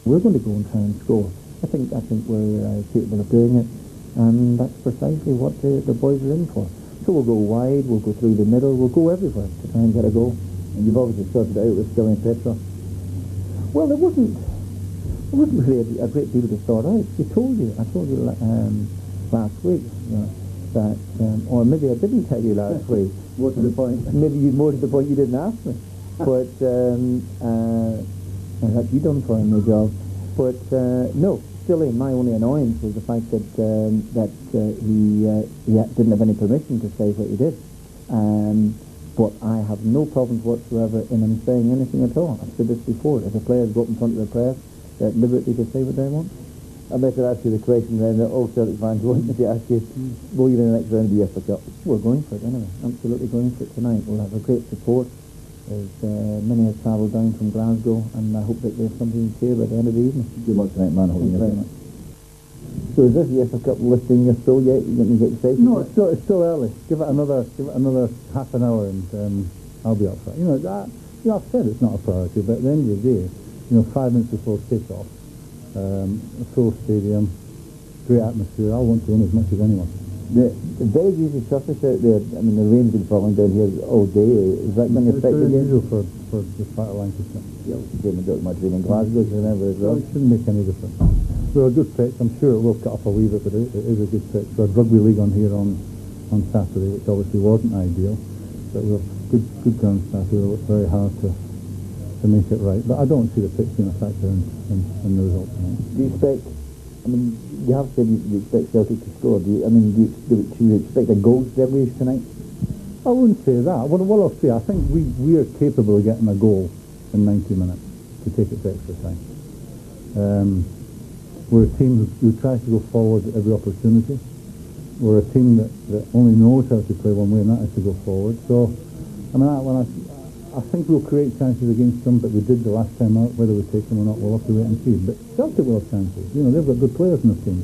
we're going to go and try and score. I think we're capable of doing it, and that's precisely what the boys are in for. So we'll go wide, we'll go through the middle, we'll go everywhere to try and get a goal. And you've obviously sorted it out with Scully and Petra. Well, there wasn't really a great deal to sort out. I told you last week that, or maybe I didn't tell you last week. More to the point. Maybe more to the point you didn't ask me. But that's you done for him the job. But no, still, my only annoyance was the fact that he didn't have any permission to say what he did. But I have no problems whatsoever in him saying anything at all. I've said this before. If the players go up in front of the press, they're at liberty to say what they want. I better ask you the question then that all Celtic fans want me to ask you. Will you in the next round of the Uefa Cup? We're going for it anyway. Absolutely going for it tonight. We'll have a great support. As many have travelled down from Glasgow, and I hope that there's something to cheer by the end of the evening. Good luck tonight, man. Thank you very much. So is this Uefa Cup listing your soul yet? You getting excited? No, it's still early. Give it another half an hour, and I'll be up for it. I've said it's not a priority, but at the end of the day, 5 minutes before kick-off, a full stadium, great atmosphere. I want to win as much as anyone. The very easy surface out there. I mean, the rain's been falling down here all day. Is that going to affect the game? It's usual for this part of Lancashire. Yeah, same as much rain in Glasgow, you remember as well. It shouldn't make any difference. We're a good pitch. I'm sure it will cut off a wee bit, but it is a good pitch. We had rugby league on here on Saturday, which obviously wasn't ideal. But we have good ground staff here. It worked very hard to make it right. But I don't see the pitch being a factor in the result tonight. Do you expect? I mean, you have said you expect Celtic to score. Do you expect a goal delivery tonight? I wouldn't say that. What I'll say, I think we are capable of getting a goal in 90 minutes to take it to extra time. We're a team who tries to go forward at every opportunity. We're a team that only knows how to play one way, and that is to go forward. So, I think we'll create chances against them, but we did the last time out. Whether we take them or not, we'll have to wait and see. But Celtic will have chances. They've got good players in the team.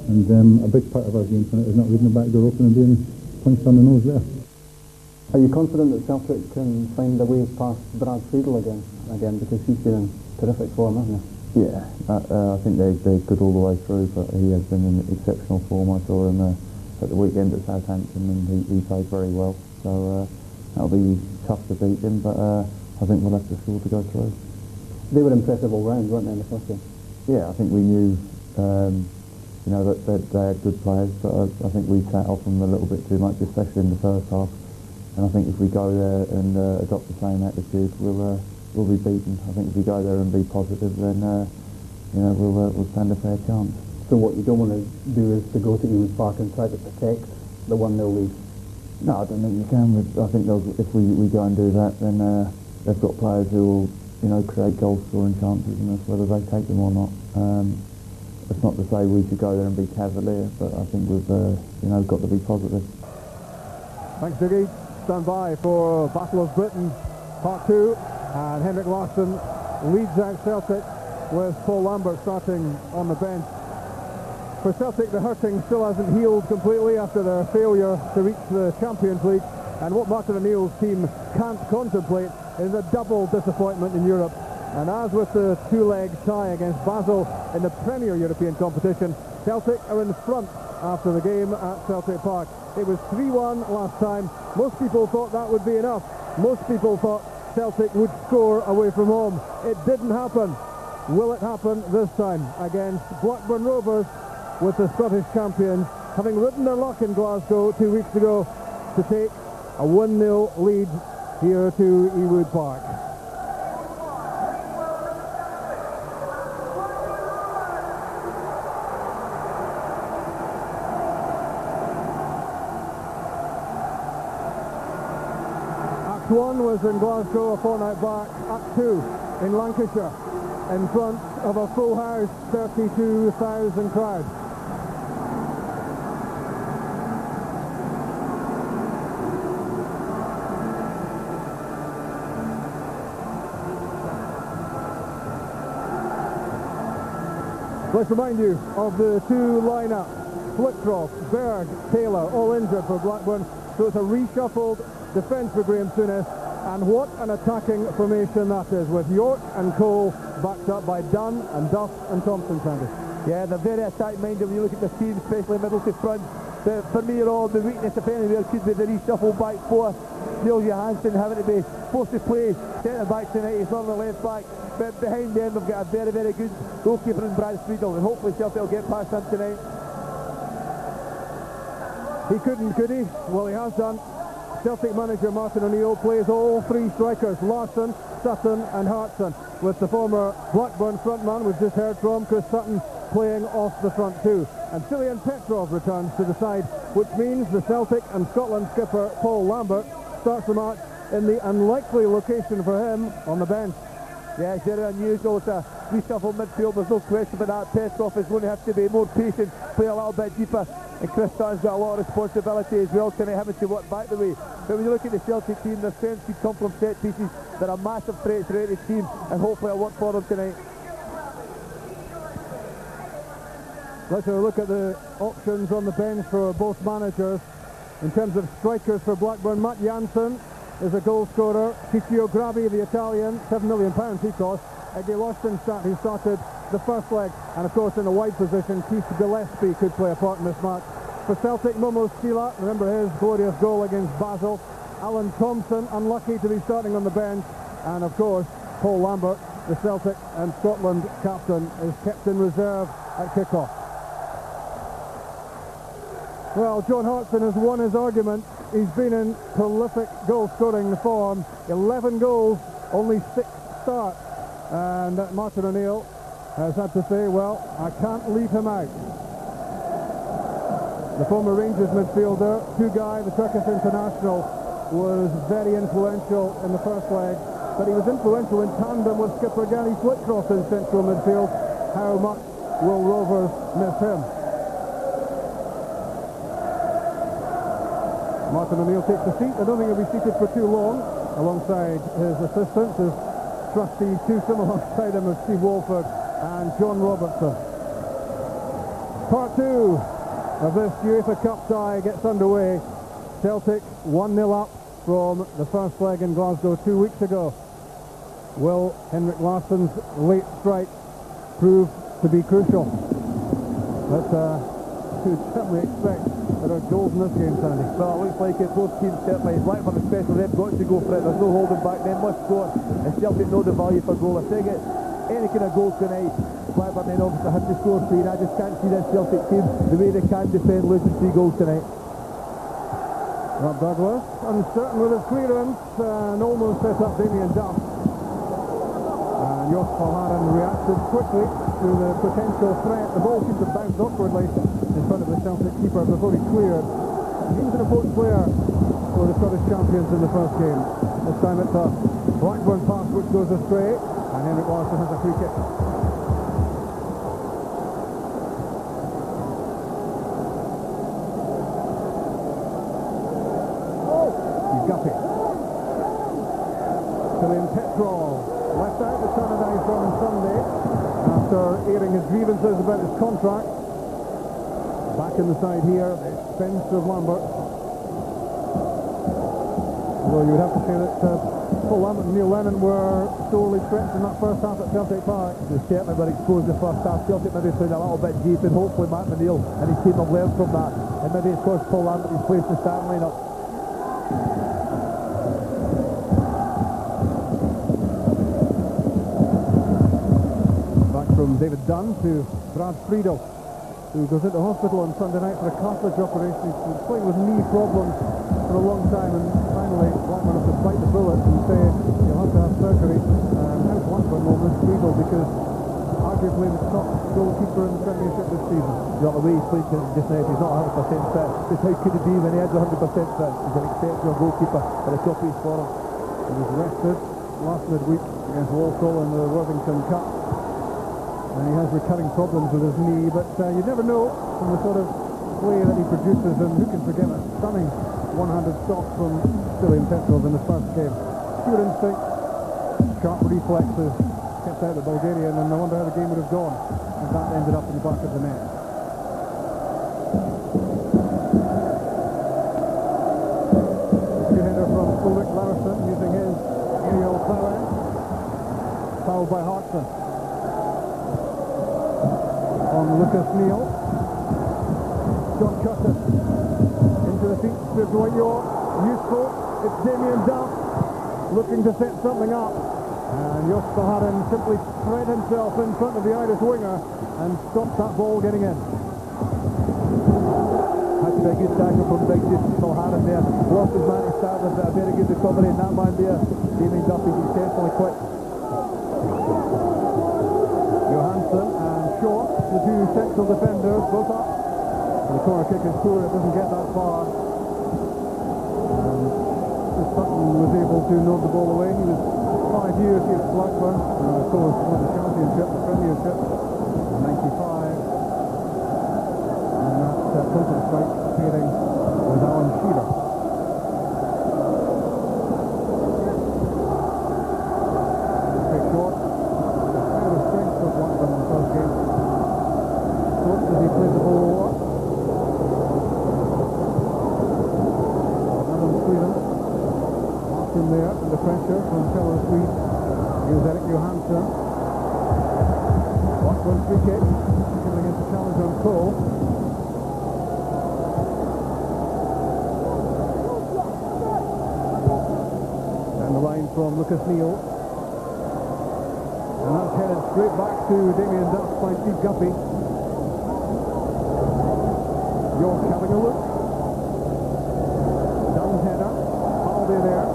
And a big part of our game tonight is not leaving the back door open and being punched on the nose there. Are you confident that Celtic can find a way past Brad Friedel again? Because he's been in terrific form, hasn't he? Yeah, I think they're good all the way through, but he has been in exceptional form. I saw him at the weekend at Southampton, and he played very well. So that'll be tough to beat him, but I think we'll have to score to go through. They were impressive all round, weren't they, in the first game? Yeah, I think we knew, that they had good players, but I think we sat off them a little bit too much, especially in the first half. And I think if we go there and adopt the same attitude, we'll be beaten. I think if we go there and be positive, then we'll stand a fair chance. So what you don't want to do is to go to Ewood Park and try to protect the 1-0 lead? No, I don't think you can. I think if we go and do that, then they've got players who will create goal scoring chances, and that's whether they take them or not. It's not to say we should go there and be cavalier, but I think we've got to be positive. Thanks, Diggy. Stand by for Battle of Britain Part 2, and Henrik Larsson leads out Celtic with Paul Lambert starting on the bench. For Celtic, the hurting still hasn't healed completely after their failure to reach the Champions League, and what Martin O'Neill's team can't contemplate is a double disappointment in Europe. And as with the two-leg tie against Basel in the Premier European competition, Celtic are in front after the game at Celtic Park. It was 3-1 last time. Most people thought that would be enough. Most people thought Celtic would score away from home. It didn't happen. Will it happen this time against Blackburn Rovers, with the Scottish champions having ridden their luck in Glasgow 2 weeks ago to take a 1-0 lead here to Ewood Park? Act 1 was in Glasgow a fortnight back. Act 2 in Lancashire, in front of a full house, 32,000 crowd. Let's remind you of the two lineup. Flitcroft, Berg, Taylor, all injured for Blackburn. So it's a reshuffled defence for Graham Souness. And what an attacking formation that is, with York and Cole backed up by Dunn and Duff and Thompson, Sandy. Yeah, they're very attack-minded when you look at the team, especially middle to front. For me, the weakness, if anywhere, could be the reshuffle back four. Neil Johansson having to be forced to play centre-back tonight. He's on the left-back. But behind them, they've got a very, very good goalkeeper in Brad Friedel, and hopefully Celtic will get past him tonight. He couldn't, could he? Well, he has done. Celtic manager Martin O'Neill plays all three strikers, Larsson, Sutton and Hartson, with the former Blackburn frontman we've just heard from, Chris Sutton, playing off the front two. And Cillian Petrov returns to the side, which means the Celtic and Scotland skipper Paul Lambert starts the match in the unlikely location for him on the bench. Yeah, it's very unusual. It's a reshuffle midfield, there's no question about that. Petrov is going to have to be more patient, play a little bit deeper. And Chris Sutton's got a lot of responsibility as well tonight, having to work back the way. But when you look at the Celtic team, their strengths could come from set pieces. They're a massive threat throughout the team, and hopefully it'll work for them tonight. Let's have a look at the options on the bench for both managers. In terms of strikers for Blackburn, Matt Janssen is a goal scorer. Ciccio Gravi, the Italian, £7 million he cost. Eddie Loston who started the first leg. And of course in the wide position, Keith Gillespie could play a part in this match. For Celtic, Momo Stila, remember his glorious goal against Basel. Alan Thompson, unlucky to be starting on the bench. And of course, Paul Lambert, the Celtic and Scotland captain, is kept in reserve at kick-off. Well, John Hartson has won his argument. He's been in prolific goal-scoring form. 11 goals, only 6 starts. And Martin O'Neill has had to say, well, I can't leave him out. The former Rangers midfielder, Tugay, the Turkish international, was very influential in the first leg, but he was influential in tandem with skipper Gary Flitcroft in central midfield. How much will Rovers miss him? Martin O'Neill takes the seat. I don't think he'll be seated for too long. Alongside his assistants, his trusty twosome alongside him of Steve Walford and John Robertson. Part 2 of this UEFA Cup tie gets underway. Celtic 1-0 up from the first leg in Glasgow 2 weeks ago. Will Henrik Larsson's late strike prove to be crucial? But you would certainly expect there are goals in this game, Sandy. Well, it looks like it. Both teams certainly, Blackburn especially, they've got to go for it. There's no holding back. They must score. And Celtic know the value for goal. If they get any kind of goal tonight, Blackburn then obviously have to score 3. And I just can't see this Celtic team the way they can defend losing 3 goals tonight. Rob Douglas, uncertain with his clearance, and almost set up Damien Duff. And Jos Valharen reacted quickly to the potential threat. The ball seemed to bounce awkwardly in front of the Celtic keeper before he cleared. He was an important player for the Scottish champions in the first game. This time it's a Blackburn pass which goes astray, and Henrik Larsson has a free kick. Guppy. Cillian Petrov left out the Trinidad on Sunday after airing his grievances about his contract. Back in the side here at the expense of Lambert. Although you would have to say that Paul Lambert and Neil Lennon were sorely stretched in that first half at Celtic Park. They certainly were exposed the first half. Celtic maybe played a little bit deep, and hopefully Martin O'Neill and his team have learned from that. And maybe it's cost Paul Lambert his place in the starting line-up. From David Dunn to Brad Friedel, who goes into hospital on Sunday night for a cartilage operation. He's been playing with knee problems for a long time, and finally Blackburn have to bite the bullet and say he'll have to have surgery. How Blackburn will miss Friedel, because arguably the top goalkeeper in the Premiership this season. You know, the way he's playing just now, if he's not 100% fit, just how could it be when he had 100% fit? He's an exceptional goalkeeper at the top of his form. He was rested last midweek against Walsall in the Worthington Cup. And he has recurring problems with his knee, but you never know from the sort of play that he produces, and who can forget a stunning one-handed stop from Cillian Petrov in the first game. Pure instinct, sharp reflexes, kept out the Bulgarian, and I wonder how the game would have gone if that ended up in the back of the net. Good header from Ulrik Larsson using his fouled by Hartson. On Lucas Neal. John Curtis. Into the feet of Dwight York. Useful. It's Damien Duff looking to set something up. And Jos Verhaeren simply spread himself in front of the Irish winger and stopped that ball getting in. Had to be a good tackle from Big Verhaeren there. Lost his man to start with a very good recovery, and that man there, Damien Duff, is exceptionally quick. Johansson and Shaw, the two central defenders, both up. The corner kick is poor, it doesn't get that far. And Sutton was able to nod the ball away. He was 5 years here at Blackburn, and of course won the championship, the premiership, in 95. And that total strike pairing with Alan Shearer. Big short. Kind of strength of Blackburn in the first game. Stokes as he played the ball over. Adam Sweden. Martin there under pressure from fellow Swede. Here's Eric Johansson. Blackburn free kick. Coming into challenge on Cole. Down the line from Lucas Neal. And that's headed straight back to Damien Duff by Steve Guppy. York having a look. Dunn's header. Halliday there.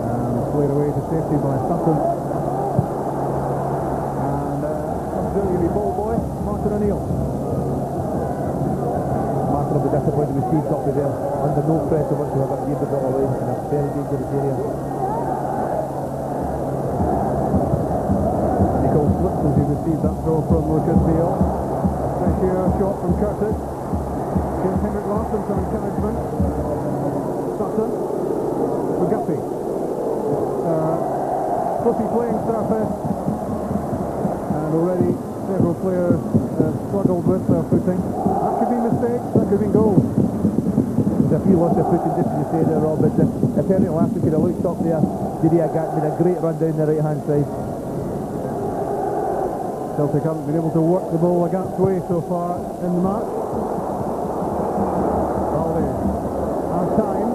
And played away to safety by Sutton. And comes the ball boy, Martin O'Neill. Martin will be disappointed with Steve Guppy there. Under no pressure whatsoever, gave the ball away in a very dangerous area. Nicole slips as he received that throw from Lucas Neal. Fresh air shot from Curtis. Gives Henrik Larsson some encouragement. Sutton for Guppy. Fluffy playing surface. And already several players struggled with their footing. That could be mistakes, that could be goals. There's a few lots of footage, just as you say there, Rob, but apparently Larsson could have looked up there. Didier Gat made a great run down the right hand side. Celtic haven't been able to work the ball a Gat's way so far in the match. Halliday has time.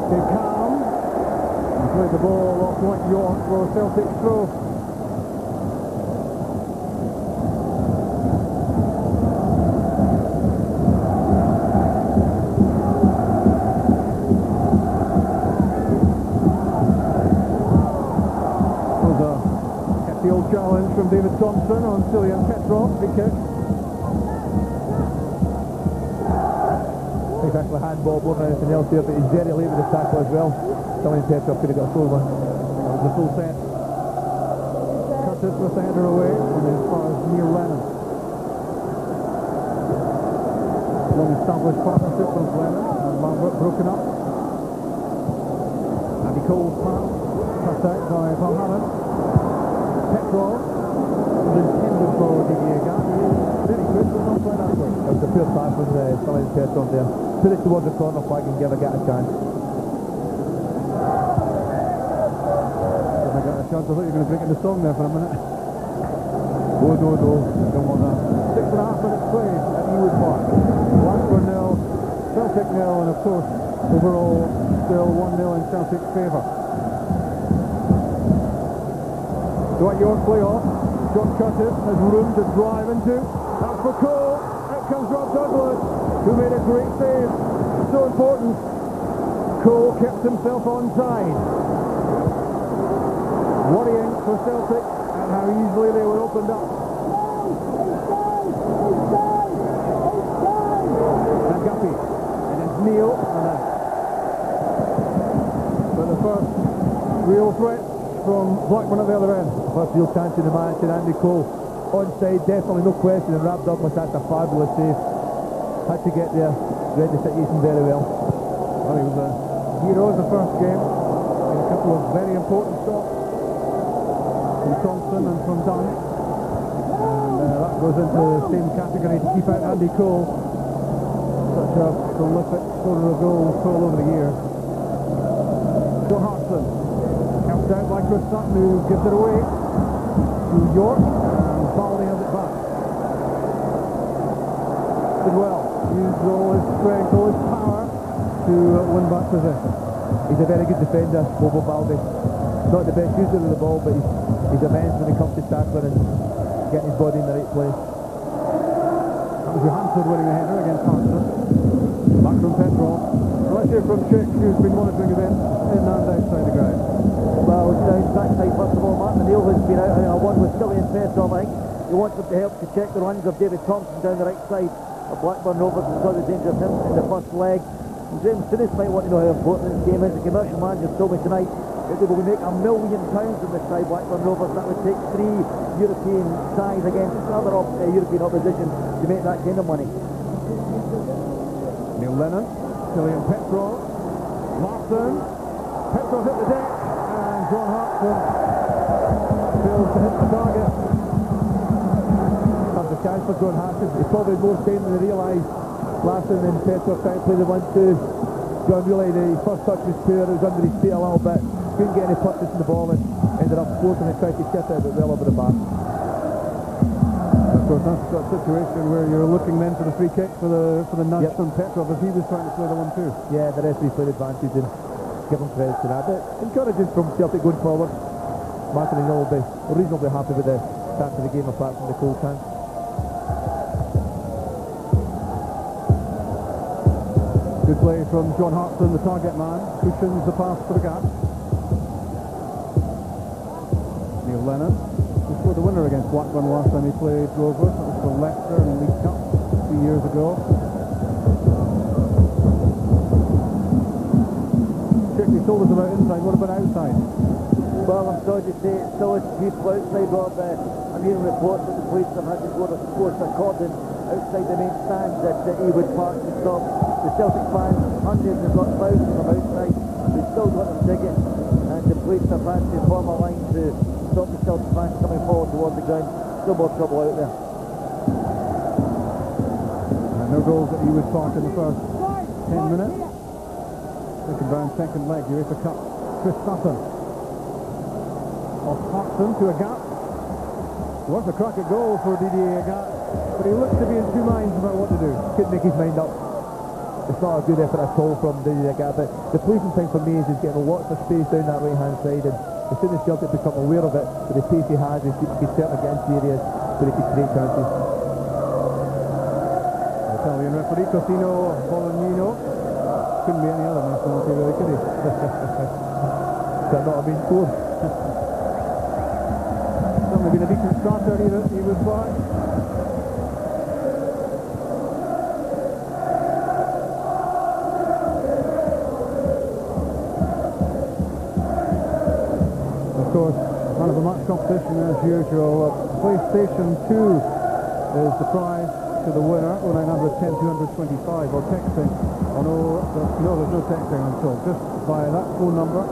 Stay calm. And played the ball off Dwight York for Celtic throw. Challenge from David Thompson on Cillian Petrov, free kick. It's actually handball more than anything else here, but he's very late with the tackle as well. Cillian Petrov could have got a full one. That was the full set. Curtis with the header away, and as far as Neil Lennon. Long established partnership with Lennon and Lambert broken up. Andy Cole's pass, cut out by Verhaeren. Petrov was intended for Didier Gat. Very good, but not quite accurate. It was a pure pass from Cillian Petrov there. Put it towards the corner flag and give a Gat a chance. If I got a chance, I thought you were going to break into song there for a minute. No, don't want that. 6.5 minutes played at Ewood Park. Blackburn 0, Celtic 0, and of course, overall, still 1-0 in Celtic's favour. Dwight York play off. John Curtis has room to drive into. That's for Cole. Out comes Rob Douglas, who made a great save. So important. Cole kept himself onside. Worrying for Celtic and how easily they were opened up. And Guppy. And it's Neal. But the first real threat from Blackburn at the other end. First real chance in the match, and Andy Cole onside, definitely no question, and Rob Douglas, that's a fabulous save. Had to get there, read the situation very well. Well, he was a hero in the first game. Made a couple of very important stops from Thompson and from Dunn. And that goes into the same category to keep out Andy Cole. Such a prolific scorer of goals all over the years. Joe Hartson. Chased out by Chris Sutton, who gives it away to York, and Baldy has it back. Did well. Used all his strength, all his power to win back possession. He's a very good defender, Bobo Baldi. Not the best user of the ball, but he's immense when it comes to tackling and getting his body in the right place. That was Johansson winning a header against Hartson. Back from Petrov. Let's hear from Chick, who's been monitoring events in and outside the ground. Well, it's down backside first of all. Martin O'Neill has been out having a one with Silly and Petrov, I think. He wants them to help to check the runs of David Thompson down the right side of Blackburn Rovers and saw the danger of him in the first leg. And Graham Souness might want to know how important this game is. The commercial manager told me tonight that they will make £1 million from this side, Blackburn Rovers. That would take 3 European sides against other European opposition to make that kind of money. Neil Lennon, Cillian Petrov, Martin. Petrov hit the deck, and John Hartson fails to hit the target. That's a chance for John Hartson. He's probably more staying than he realised. Larson and Petrov trying to play the 1-2. John realised his first touch was poor, it was under his feet a little bit. Couldn't get any touches in the ball and ended up forcing and tried to chip it, but well over the bar. Of course, that's that situation where you're looking then for the free kick for the nudge from Petrov as he was trying to play the 1-2. Yeah, the referee played advantage and give him credit for that. But encouraging from Celtic going forward. Martin and will be reasonably happy with the start of the game apart from the cold chance. Good play from John Hartson, the target man, cushions the pass for the gap. Neil Lennon, who scored the winner against Blackburn last time he played Rovers. That was for Leicester in the League Cup 3 years ago. Chick, you told us about inside, what about outside? Well, I'm sorry to say it's still a beautiful outside, Rob. I'm hearing reports that the police have had to force a cordon outside the main stands at Ewood Park to stop the Celtic fans. Hundreds, if not thousands of them outside. They still got their tickets, and the police have had to form a line to stop the Celtic fans coming forward towards the ground. Still more trouble out there. And no goals at Ewood Park in the first 10 minutes. Second round, second leg, Uefa Cup. Chris Sutton. Off Hartson to a gap. Was a crack at goal for Didier Agat, but he looks to be in two minds about what to do. Couldn't make his mind up. It's not a good effort at all from Didier Agat, but the pleasing thing for me is he's getting lots of space down that right hand side, and as soon as Celtic become aware of it, with the pace he has, he can certainly get into areas where he can create chances. Italian referee Cosino Bolognino. Couldn't be any other nationality really, could he? That not a main score. Certainly been a decent starter here at Ewood Park. Of course, man of the match competition as usual. PlayStation 2 is the prize to the winner. 0900 10 225 or texting. Oh no, there's no texting I'm told. Just via that phone number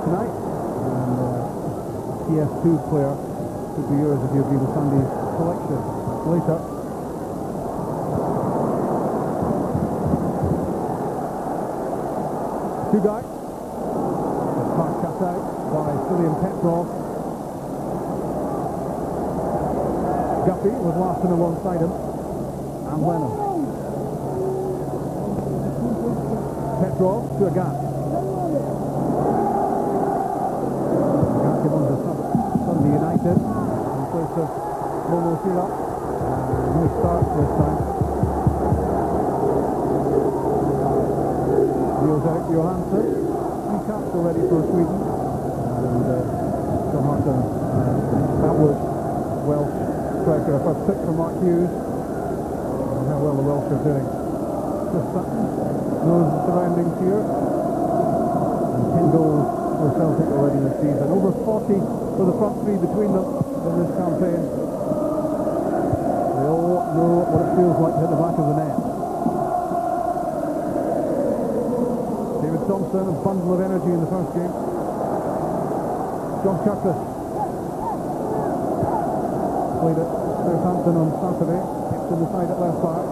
tonight. And PS2 player could be yours if you agree with Sandy's selection later. Two guys. The pass cut out by Cillian Petrov. Guppy with Larson alongside him. And Lennon. Petrov to a gap. Gap came on to Sunday United in place of Momo Sira. No start this time. Wheels out Johansson. 3 caps already for Sweden. And John Hartson, that was Welsh striker. First pick for Mark Hughes. And how well the Welsh are doing. Chris Sutton knows the surroundings here. And 10 goals for Celtic already this season. Over 40 for the front three between them in this campaign. They all know what it feels like to hit the back of the net. David Thompson, a bundle of energy in the first game. John Curtis played at Southampton on Saturday. Kept in the side at left back.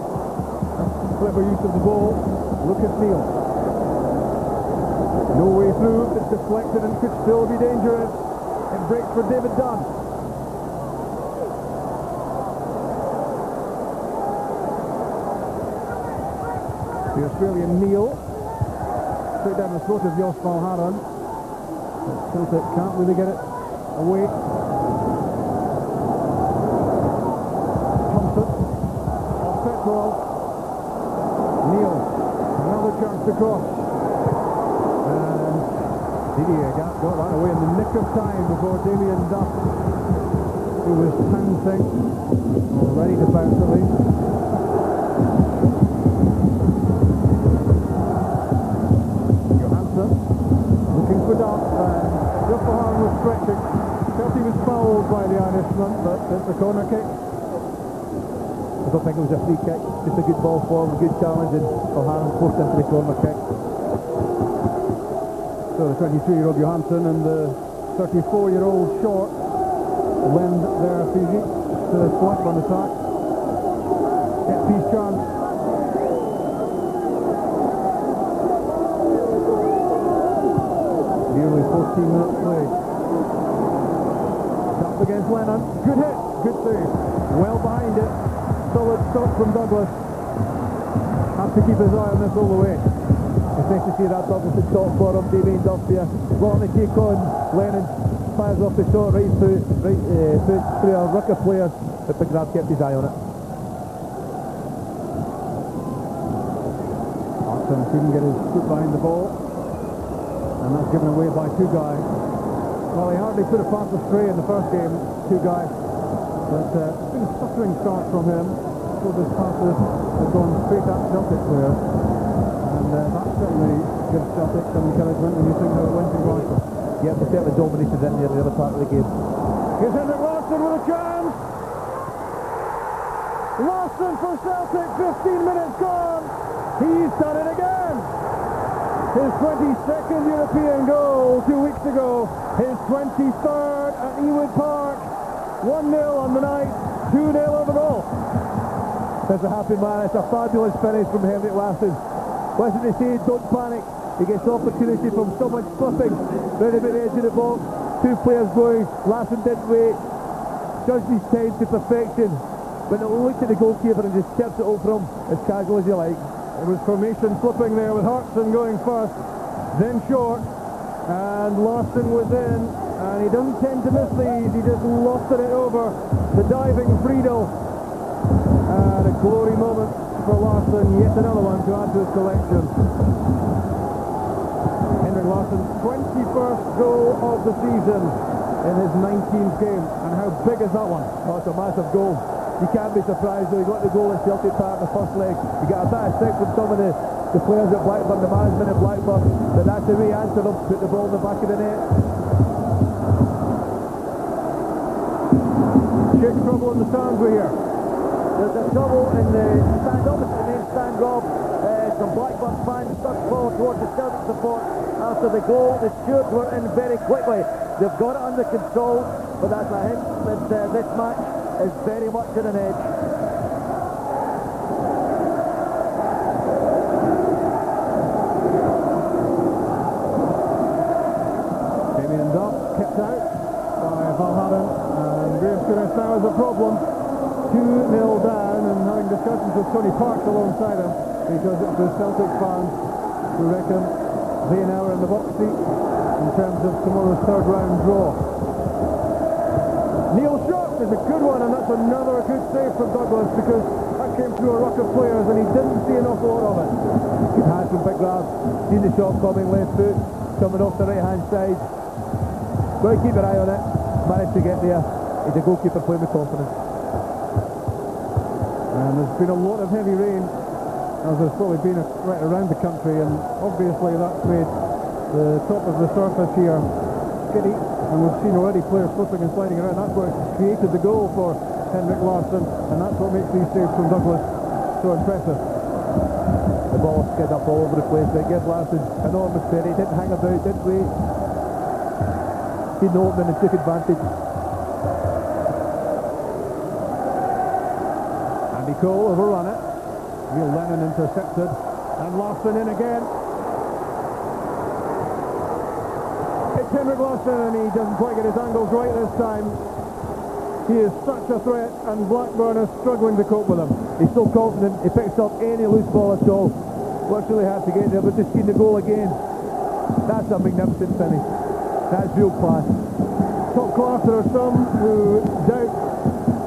Clever use of the ball. Lucas Neal. No way through. It's deflected and could still be dangerous. It breaks for David Dunn. The Australian Neil. Straight down the throat of Jos Valharan. Celtic can't really get it away. Thompson. Off Petrol. Neil. Another chance to cross. And Didier got that away in the nick of time before Damien Duff, who was pouncing, or ready to bounce at least. Johansson looking for Duff, and Jos Valharan was stretching. Felt he was fouled by the Irishman, but it's a corner kick. I don't think it was a free kick, just a good ball forward, a good challenge, and Valharan forced into the corner kick. So the 23-year-old Johansson and the 34-year-old Short lend their physique to the Blackburn attack. Set piece chance. Nearly 14 minutes played. Up against Lennon. Good hit. Good save. Well behind it. Solid stop from Douglas. Has to keep his eye on this all the way. It's nice to see that Douglas at top for him. Damien Duff here. Long to take on. Lennon fires off the shot right through a ruck of players. But McGrath kept his eye on it. Arson couldn't get his foot behind the ball. And that's given away by two guys. Well, he hardly put a pass astray in the first game, two guys. But it's been a stuttering start from him. So this passes have gone straight at Celtic players. And that certainly gives Celtic some encouragement when you think how it went in Glasgow. Yeah, they certainly dominated in the other part of the game. Here's Henrik Larsson with a chance. Larsson for Celtic, 15 minutes gone. He's done it again. His 22nd European goal 2 weeks ago. His 23rd at Ewood Park. 1-0 on the night, 2-0 overall. There's a happy man. It's a fabulous finish from Henrik Larsson. Listen, they say don't panic. He gets opportunity from someone slipping round about the edge of the box. Two players going. Larsson didn't wait. Judged his time to perfection. But it looked at the goalkeeper and just tips it over him as casual as you like. It was formation flipping there with Hartson going first, then Short, and Larsson was in, and he doesn't tend to miss these. He just lofted it over the diving Friedel. And a glory moment for Larsson, yet another one to add to his collection. Henrik Larsson's 21st goal of the season in his 19th game. And how big is that one? Oh, it's a massive goal. You can't be surprised though. He got the goal at Celtic Park in the first leg. You got a bit of stick from some of the players at Blackburn, the management at Blackburn, but that's the way he answered them, put the ball in the back of the net. Big trouble in the stands we're here. There's a trouble in the stand opposite the main stand, Rob. Some Blackburn fans stuck forward towards the Celtic support after the goal. The stewards were in very quickly. They've got it under control, but that's a hint that this match is very much at an edge. Damien Duff kept out by Valharan, and Graham Souness now has a problem. 2-0 down, and having discussions with Tony Parks alongside him, because it's the Celtic fans who reckon they now are in the box seat in terms of tomorrow's third round draw. Neil Short is a good one, and that's another good save from Douglas, because that came through a ruck of players and he didn't see an awful lot of it. Good hand from Big Grab. Seen the shot coming, left foot, coming off the right hand side. Got to keep your eye on it. Managed to get there. He's a goalkeeper playing with confidence. And there's been a lot of heavy rain, as there's probably been right around the country, and obviously that's made the top of the surface here skiddy, and we've seen already players slipping and sliding around. That's what created the goal for Henrik Larsson, and that's what makes these saves from Douglas so impressive. The ball skid up all over the place, but it gives Larsson enormous credit. He didn't hang about, didn't wait. Seen the opening and took advantage. Andy Cole overrun it. Neil Lennon intercepted, and Larsson in again. Henrik Larsson, and he doesn't quite get his angles right this time. He is such a threat, and Blackburn is struggling to cope with him. He's so confident, he picks up any loose ball at all. Works really hard to get there, but just seen the goal again. That's a magnificent finish. That's real class. Top class, there are some who doubt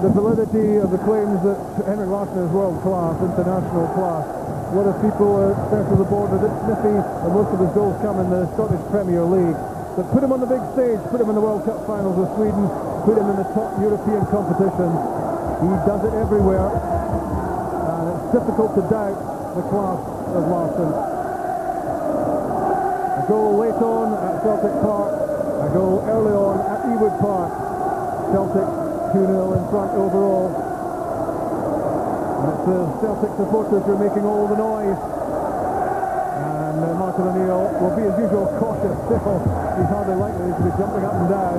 the validity of the claims that Henrik Larsson is world class, international class. A lot of people south of the border that sniffy, and most of his goals come in the Scottish Premier League. But put him on the big stage, put him in the World Cup finals with Sweden, put him in the top European competitions. He does it everywhere, and it's difficult to doubt the class of Larsson. A goal late on at Celtic Park, a goal early on at Ewood Park. Celtic 2-0 in front overall. And it's the Celtic supporters who are making all the noise. And Martin O'Neill will be as usual cautious still. He's hardly likely to be jumping up and down,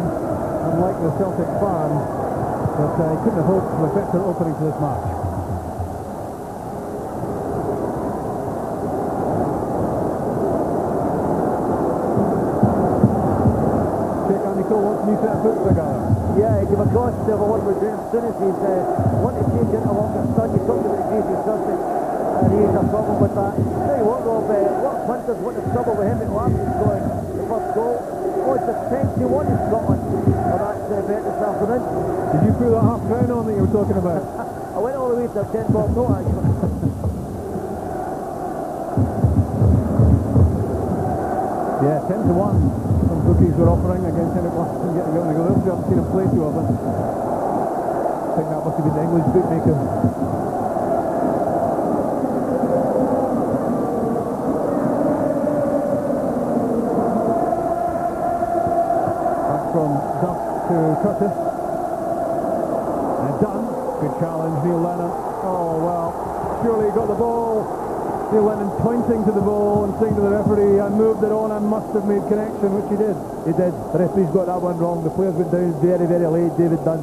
unlike the Celtic fans. But he couldn't have hoped for a better opening to this match. New set of boots together. Yeah, he came across what we're doing as soon as he's wanted to change into longer stud. You talked about the greasy surface, and he has a problem with that. Tell you what, Rob, what punters want to trouble with him and Larsson scoring the first goal? Oh, it's a 10-1 in Scotland. Oh, that's bet this afternoon. Did you put that half crown on that you were talking about? I went all the way to a 10-bob note, actually. Yeah, 10-1. Some bookies were offering against Henrik Larsson getting going to go. I haven't seen him play too often. I think that must have been the English bookmaker. Back from Duff to Curtis. And Dunn. Good challenge, Neil Lennon. Oh, well, surely he got the ball. Neil Lennon pointing to the ball and saying to the referee, I moved it on, I must have made connection, which he did. He did. The referee's got that one wrong. The players went down very, very late, David Dunn.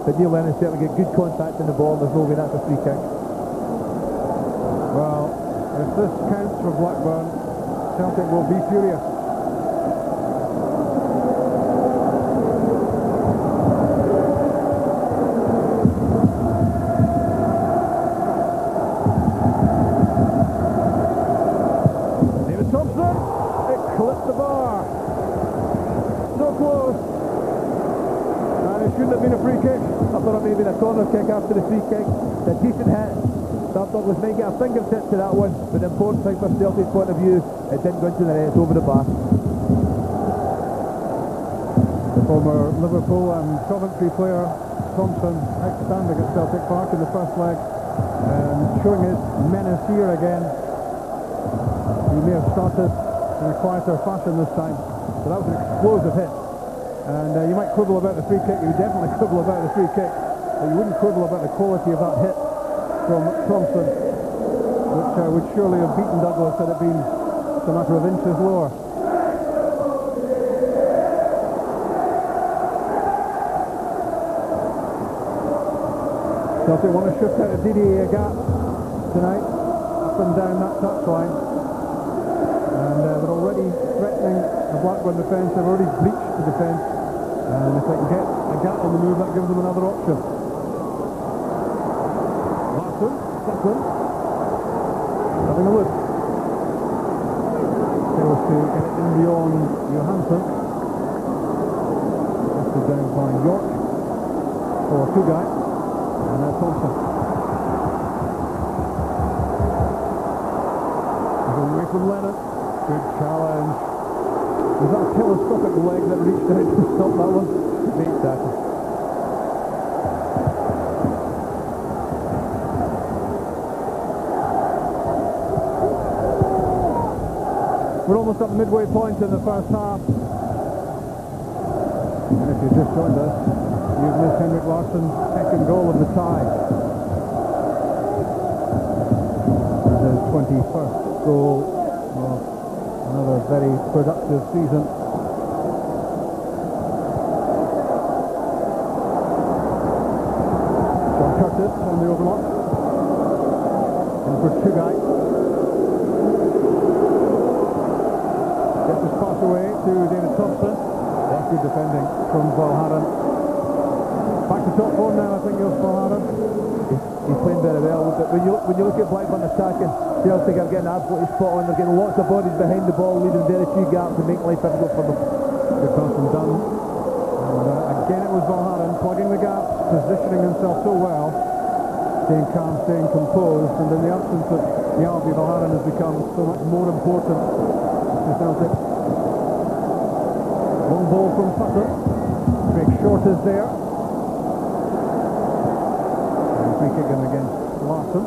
But Neil Lennon certainly get good contact in the ball, and there's no way that's a free kick. Well, if this counts for Blackburn, Celtic will be furious. Maybe a corner kick after the free kick. It's a decent hit. Sam Douglas might get a fingertip to that one, but the important thing from Celtic's point of view, it didn't go into the net, it's over the bar. The former Liverpool and Coventry player Thompson outstanding at Celtic Park in the first leg, and showing his menace here again. He may have started in a quieter fashion this time, but that was an explosive hit. And you might quibble about the free kick, you would definitely quibble about the free kick, but you wouldn't quibble about the quality of that hit from Thompson, which would surely have beaten Douglas had it been a matter of inches lower. Celtic want to shift out of Didier Gap tonight, up and down that touchline. And they're already threatening the Blackburn defence, they've already breached the defence. And if they can get a gap on the move, that gives them another option. Larsson, Buckland, having a look. Fails to get it in beyond Johansson. Lifted down by York for Tugai. And now Thompson. Away from Lennon. Good challenge. Was that a telescopic leg that reached out to stop that one? Great tackle. We're almost at the midway point in the first half. And if you've just joined us, you've missed Henrik Larsson's second goal of the tie. This is his 21st goal of another very productive season. John Curtis on the overlap. And for Tugai. Gets his pass away to David Thompson. That's good defending from Valharan. Back to top form now, I think, of Valharan. He's playing very well, but when you look at Blackburn attacking, Celtic are getting absolutely spot on. They're getting lots of bodies behind the ball, leaving very few gaps and making life difficult for them. Good pass from Dunn. And again it was Valharan plugging the gaps, positioning himself so well, staying calm, staying composed, and in the absence of Yalby, Valharan has become so much more important to Celtic. Long ball from Sutton. Craig Short is there. And free kick in against Larson.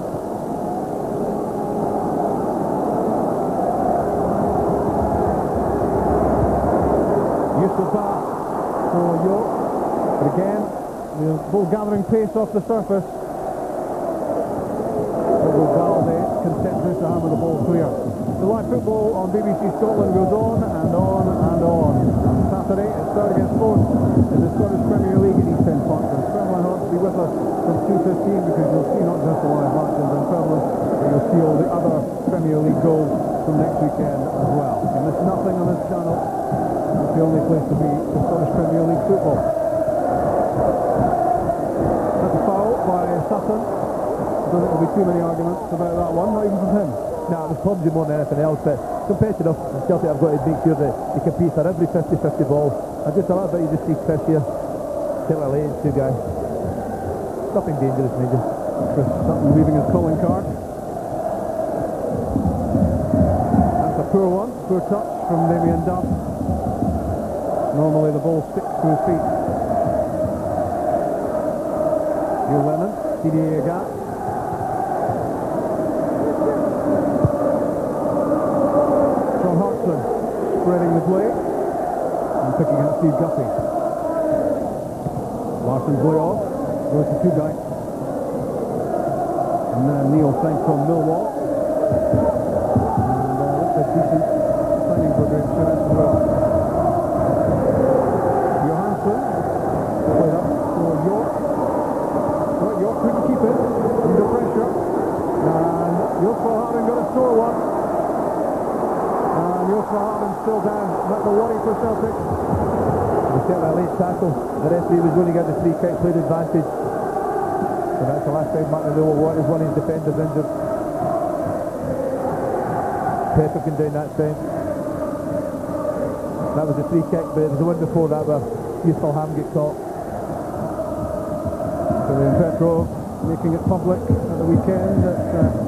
Yusuf for York. But again, the ball gathering pace off the surface. Valde content to hammer the ball clear. The live football on BBC Scotland goes on and on and on. On Saturday, it's third against fourth in the Scottish Premier League in East End Park. And Kremlin Hearts will be with us from 2:15 because you'll see not just the live matches in Kremlin, but you'll see all the other Premier League goals from next weekend as well. You miss nothing on this channel. It's the only place to be for Scottish Premier League football. That's a foul by Sutton. I don't think there'll be too many arguments about that one, not even from him. No, it was clumsy more than anything else, but competitive. And Celtic have got to make sure that they compete for every 50-50 ball. And just a little bit, you just see Chris here. Take a lane, two guys. Nothing dangerous, major. Chris Sutton leaving his calling card. That's a poor one, poor touch from Damien Duff. Normally the ball sticks to his feet. Neil Lennon, Didier Agat. John Hodgson spreading the play and picking out Steve Guppy. Larson's way off, goes to Tugay. And then Neil Frank from Millwall. And that's a decent signing for Graham Shinnett as well. Johansson played up for York. But York couldn't keep it under pressure. And York Valharan got a sore one. And York Valharan still down. That's a worry for Celtic. He set a late tackle. The referee was going to get the free kick, played advantage. And that's the last time Martin Lewis wanted one of his defenders injured. Pepper can down that time. That was a free kick, but it was the one before that where Yusuf Ham get caught. So the Petrov making it public at the weekend that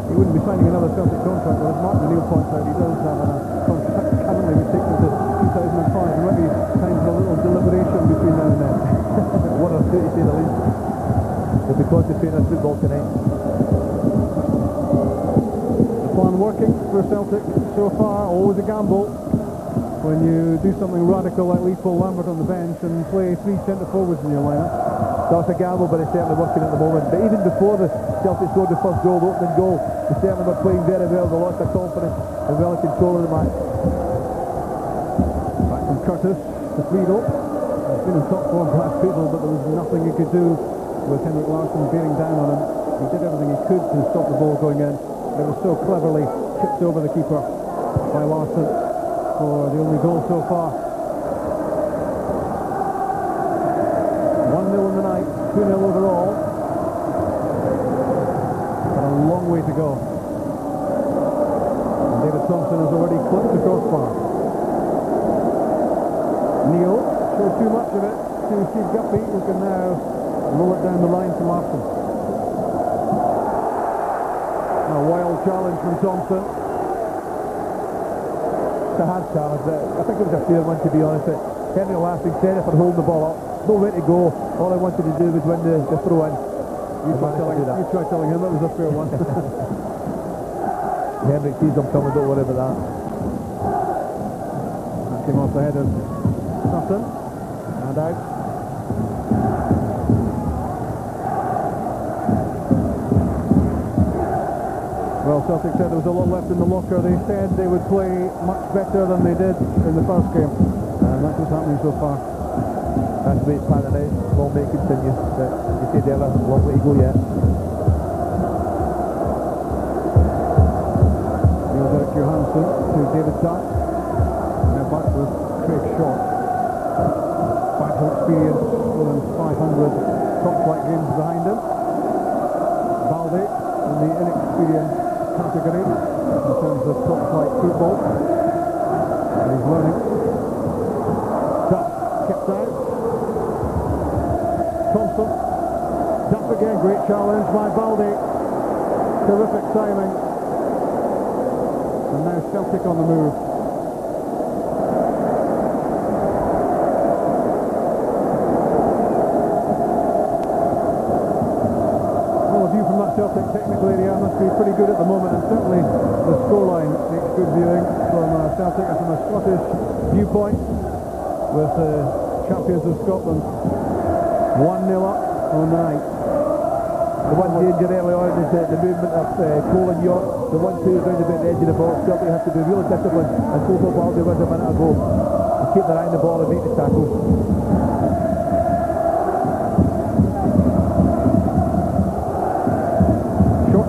he wouldn't be signing another Celtic contract, but as Martin O'Neill points out, he does have a contract currently which takes him to 2005. There might be time for a little deliberation between now and then. One or two to say the least. They'll be concentrating on football tonight. The plan working for Celtic so far, always a gamble when you do something radical like leave Paul Lambert on the bench and play three centre forwards in your lineup. That's a gamble, but it's certainly working at the moment. But even before the Celtic scored the first goal, the opening goal, they certainly were playing very well. They lost their confidence and well in control of the match. Back from Curtis to Friedel. He's been in top form past Friedel, but there was nothing he could do with Henrik Larsson bearing down on him. He did everything he could to stop the ball going in. It was so cleverly chipped over the keeper by Larsson for the only goal so far. 1-0 in the night, 2-0 overall. But a long way to go. And David Thompson has already clipped the crossbar. Neil showed too much of it to Steve Guppy, who can now roll it down the line to Larsson. A wild challenge from Thompson. It's a hard challenge. I think it was a fair one, to be honest. Henry Larsson said it for holding the ball up. Nowhere to go. All I wanted to do was win the throw in. You tried telling him it was a fair one. Henrik sees him coming, don't worry about that. That came off the head of Sutton. And out. Well, Celtic said there was a lot left in the locker. They said they would play much better than they did in the first game. And that's what's happening so far. That's the way it's panning out. Long may it continue. But you said earlier, long way to go yet. Niels Erik Johansson to David Duff. Now back with Craig Short. Vital experience, more than 500 top flight games behind him. Balde in the inexperienced category in terms of top flight football. And he's learning. Duff kept out. Thompson. Duff again, great challenge by Balde. Terrific timing. And now Celtic on the move. Celtic technical area must be pretty good at the moment, and certainly the scoreline makes good viewing from Celtic and from a Scottish viewpoint, with the champions of Scotland 1-0 up on the night. The one danger early on is the movement of Cole and York. The 1-2 round about the edge of the box. Celtic have to be really disciplined, and Coco Balde was a minute ago, and keep their eye on the ball and make the tackles.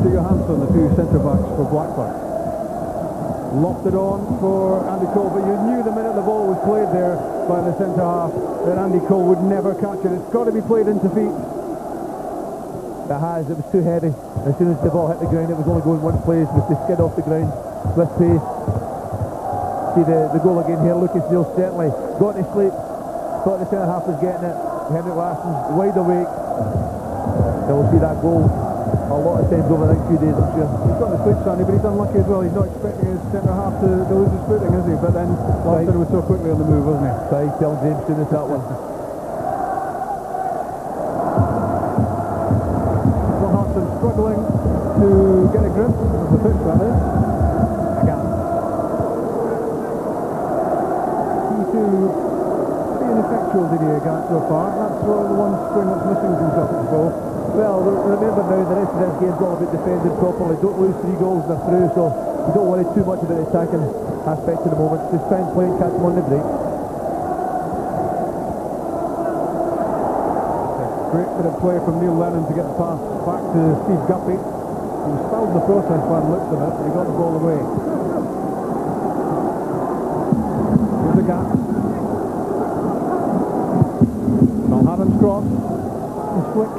To Johansson, the two centre-backs for Blackburn. Lofted on for Andy Cole, but you knew the minute the ball was played there by the centre-half that Andy Cole would never catch it. It's got to be played into feet. It has, it was too heavy. As soon as the ball hit the ground, it was only going one place, with the skid off the ground with pace. See the goal again here. Lucas Neal certainly got to sleep. Thought the centre-half was getting it. Henrik Larsson wide awake. So we'll see that goal a lot of times over the next few days, I'm sure. He's got the sleep, Sandy, but he's unlucky as well. He's not expecting his centre-half to lose his footing, is he? But then Larsson was so quickly on the move, wasn't he? Right, telling James Souness that one. Johansson struggling to get a grip of the pitch, that is. Again. Key to being effectual, Didier Gant, so far. That's the one string that's missing from Celtic's goal. Well, remember now, the rest of this game's all about defending properly. Don't lose 3 goals and they're through, so you don't worry too much about the attacking aspect at the moment. Just try and play and catch them on the break. Great bit of play from Neil Lennon to get the pass back to Steve Guppy. He stalled the process by the looks of it, but he got the ball away. Here's the gap. Mulhaven's cross. His flick.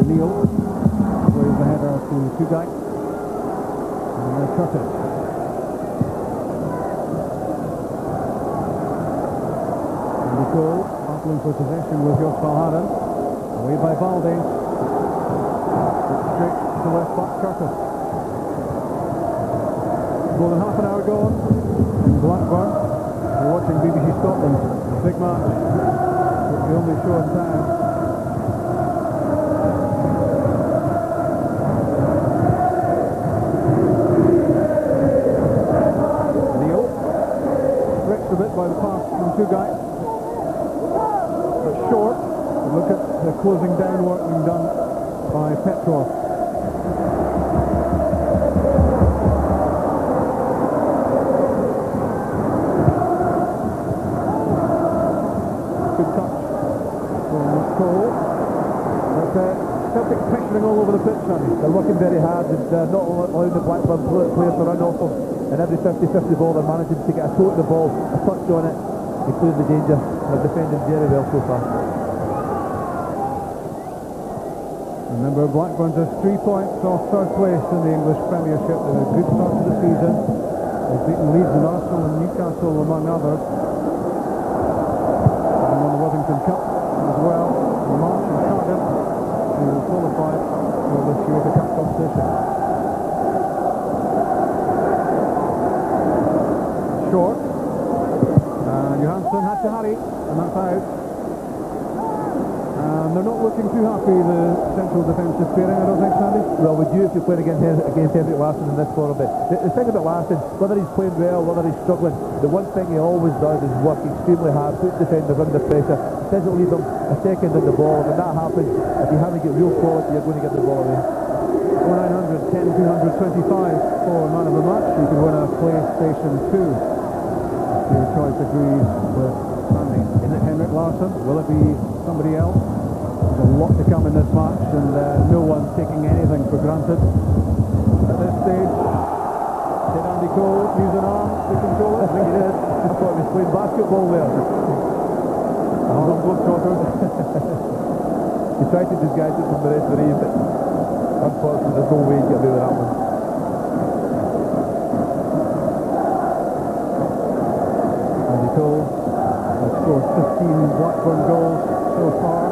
Neil plays the header to Tugay. And then Curtis. Andy Cole battling for possession with Jos Valhaden. Away by Balde. Straight to left back Curtis. More than half an hour gone in Blackburn. We're watching BBC Scotland. A big match. It's the only show in town. A bit by the pass from Tugay. But short. Look at the closing down work being done by Petrov. Good touch from Cole. But Celtic pressuring all over the pitch, Sonny. They're working very hard, and they're not allowing the Blackburn players to run off them. And every 50-50 ball, they're managing to get a toe at the ball, a touch on it. They cleared the danger. They're defending very well so far. Remember, Blackburn just 3 points off third place in the English Premiership. They had a good start to the season. They've beaten Leeds and Arsenal and Newcastle, among others. And won the Worthington Cup as well in March in Cardiff to qualify for this Uefa Cup competition. Short. Johansson had to hurry, and that's out. And they're not looking too happy, the central defensive pairing, I don't think, Sandy? Well, we do if you're playing against Henrik Larsson in this form. But the thing about Larsson, whether he's playing well, whether he's struggling, the one thing he always does is work extremely hard, put defenders under pressure, doesn't leave them a second on the ball. When that happens, if you haven't got real quality, you're going to get the ball away. 0900 10 225 for man of the match. You can win a PlayStation 2. Your choice agrees with Sandy. Is it Henrik Larsson? Will it be somebody else? There's a lot to come in this match, and no one's taking anything for granted at this stage. Did Andy Cole use an arm to control it? I think he did. I thought he was playing basketball there. Harlem Globetrotters. He tried to disguise it from the referee, but unfortunately there's no way you get away with that one. Andy Cole has scored 15 Blackburn goals so far.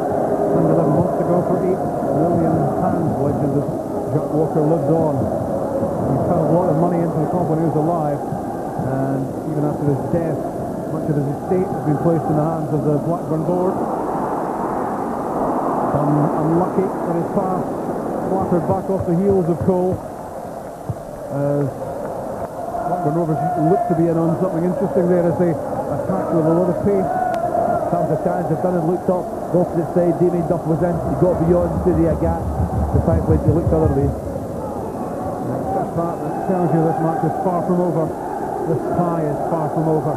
11 months ago for 8 million pounds. Legend of Jack Walker lives on. He put a lot of money into the club when he was alive, and even after his death, much of his estate has been placed in the hands of the Blackburn board. Unlucky that his pass flattered back off the heels of Cole, as Blackburn Rovers look to be in on something interesting there as they attack with a lot of pace. That was a chance. They've done it, looked up, the opposite side. Damien Duff was in. He got beyond to the gap. The five players, he looked the other way. Just that tells you this match is far from over. This tie is far from over,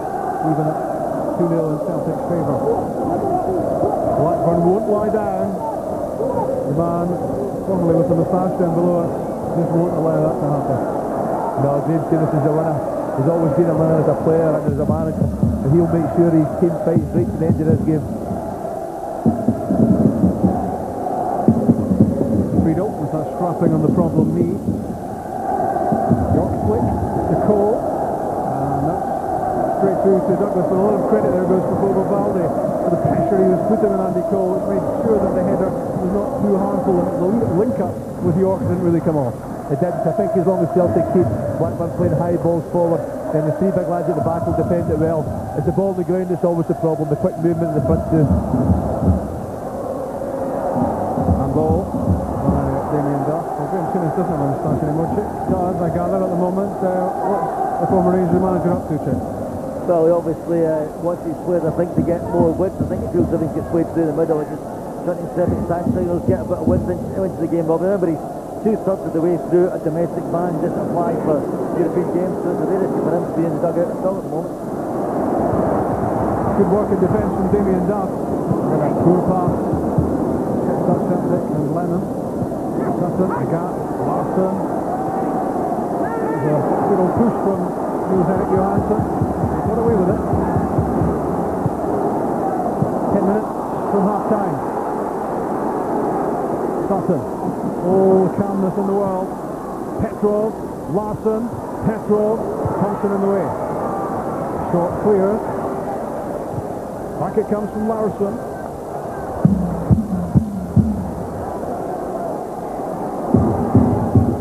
even at 2-0 in Celtic's favour. Blackburn won't lie down. The man, formerly with the moustache down below us, just won't allow that to happen. No, James Davis is a winner. He's always been a winner as a player and as a manager. And he'll make sure his team fights right to the end of this game. Friedel with that strapping on the problem knee. York flick to Cole. And that's straight through to Douglas. But a lot of credit there goes for Bobo Balde for the pressure he was putting on Andy Cole. It made sure that the header was not too harmful, and the link-up with York didn't really come off. It didn't. I think as long as Celtic keep Blackburn playing high balls forward, then the three big lads at the back will defend it well. It's the ball on the ground that's always the problem, the quick movement in the front two. Handball by Damien Duff. Well, Graham Simmons doesn't have a moustache anymore. Chick does, I gather, at the moment. What's the former Rangers manager up to, Chick? Well, he obviously wants his players, I think, to get more width. I think he feels that he gets played through the middle and just trying to set attack signals, get a bit of width into the game. But remember, he's 2/3 of the way through a domestic ban, just apply for European games, so it's a rarity for him to be in the dugout still at the moment. Good work in defence from Damien Duff. Got a poor pass. Checked up Celtic and Lennon. Sutton, the gap, Larsson. There's a good old push from Niels-Erik Johansson. Got away with it. 10 minutes from half time. Sutton. All calmness in the world. Petrov, Larsson, Petrov, Thompson in the way. Short clear. Back it comes from Larsson.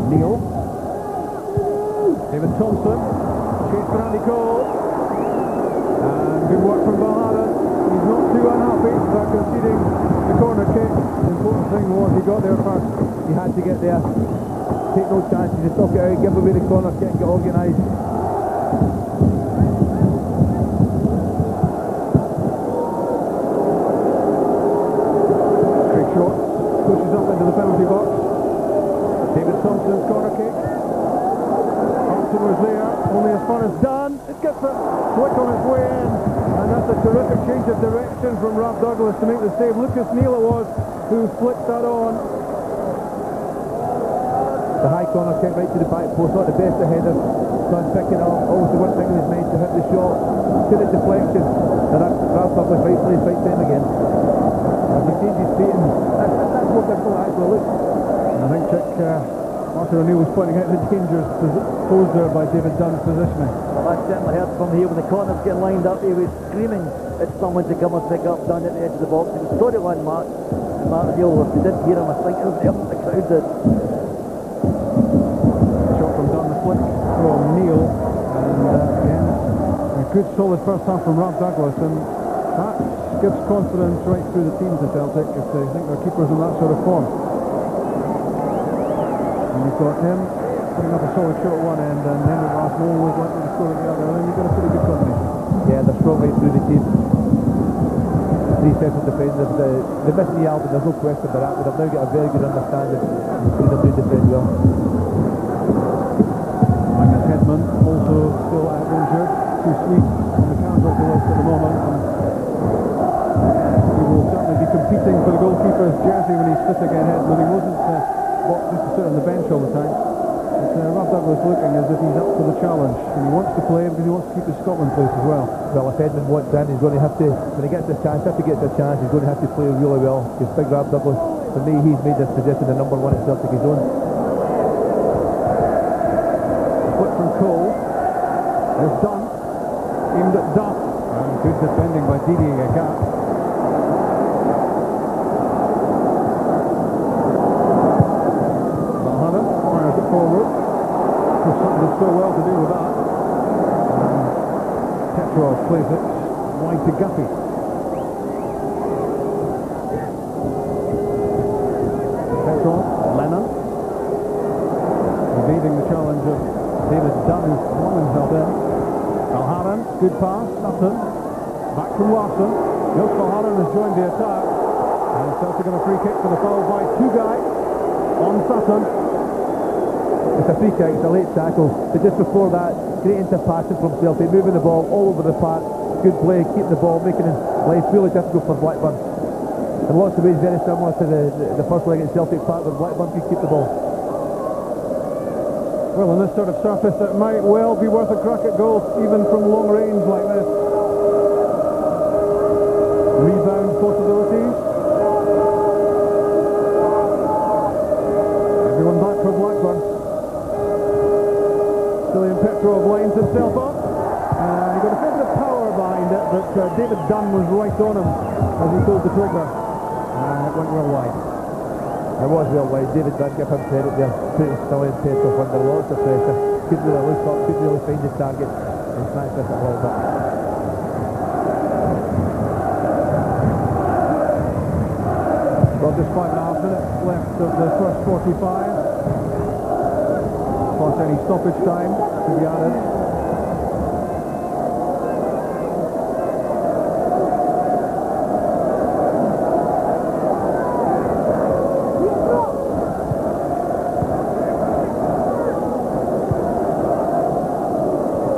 Neil. David Thompson. Chase for Andy Cole. And good work from Valhalla. He's not too unhappy about conceding the corner kick. The important thing was he got there first. He had to get there. Take no chances. Just knock it out, give away the corner kick, get organised. Craig Short pushes up into the penalty box. David Thompson's corner kick. Thompson was there, only as far as done. It gets a flick on its way in, and that's a terrific change of direction from Rob Douglas to make the save. Lucas Neal it was who flicked that on. The high corner kick right to the back post, not the best of headers. Son picking up, always the one thing in his mind to hit the shot, to the deflection. And that's Ralph Douglas right place, right time again. As he changes feet, and that's more difficult actually. Look. I think Chick, Martin O'Neill was pointing out the dangers posed there by David Dunn's positioning. Well, I certainly heard from here when the corner was getting lined up. He was screaming at someone to come and pick up Dunn at the edge of the box. He was sorry to run Mark, and Martin O'Neill, if they didn't hear him, I think everybody else in the crowd did. Flick from Neil, and again a good solid first half from Rob Douglas, and that gives confidence right through the teams at Celtic if they think their keeper's in that sort of form. And you've got him putting up a solid shot at one end, and then the last one was likely to score at the other, and then you've got a pretty good combination. Yeah, they're strong right through the team. Three central defenders, they're missing the Alvin, there's no question about that, but they've now got a very good understanding between them who defend well. Magnus Hedman also still out injured, too sweet on the casualty list at the moment, and he will certainly be competing for the goalkeeper's jersey when he's fit again. Hedman, he wasn't boxed just to sit on the bench all the time. But Rob Douglas Douglas looking as if he's up for the challenge, and he wants to play because he wants to keep his Scotland place as well. Well, if Edmund wants in, he's going to have to, when he gets this chance, if he gets a chance, he's going to have to play really well, because Big Rab Douglas, for me, he's made this position the number one at Celtic his own. Flip from Cole. It's done. Aimed at Duff. And good defending by Didier Agat. Valhalla fires it forward. There's something did so well to do with that. And Petrov plays it wide to Guppy. Petrov, Lennon. Evading the challenge of David Dunn, who's flung himself in. Valharan, good pass, Sutton. Back from Larson. Nils Valharan has joined the attack. And Celtic on a free kick for the foul by Tugai on Sutton. It's a free kick, it's a late tackle, but just before that, great interpassing from Celtic, moving the ball all over the park, good play, keeping the ball, making life really difficult for Blackburn. In lots of ways very similar to the first leg at Celtic Park where Blackburn could keep the ball. Well, on this sort of surface, it might well be worth a crack at goal, even from long range like this. Rebound possibilities. Everyone back for Blackburn. Cillian Petrov lines himself up. He got a fair bit of power behind it, but David Dunn was right on him as he pulled the trigger. And it went well wide. It was well wide. David Dunn, give him credit there, putting Cillian Petrov under lots of pressure. Couldn't really look up, couldn't really find his target, and snatched this a little bit. Well, just 5.5 minutes left of the first 45. Plus any stoppage time to be added.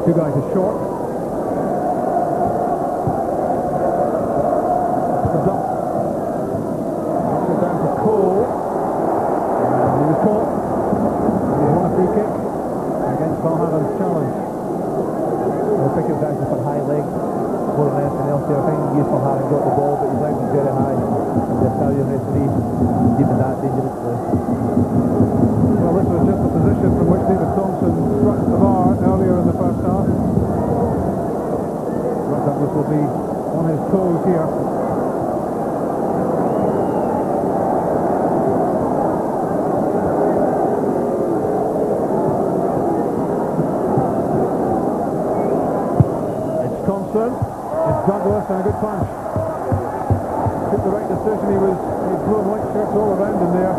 Two guys are short. The dump. Knocks it down to Cole. And he was caught. He won a free kick against Valhalla's challenge. I think it was actually for high leg more than anything else here. I think Yusuf Haran got the ball, but his leg was very high. The Italian referee deemed that dangerous play. Well, this was just the position from which David Thompson struck the bar earlier in the first half. Douglas will be on his toes here. It's Thompson, it's Douglas, and a good punch. Took the right decision. He'd thrown white shirts all around him there.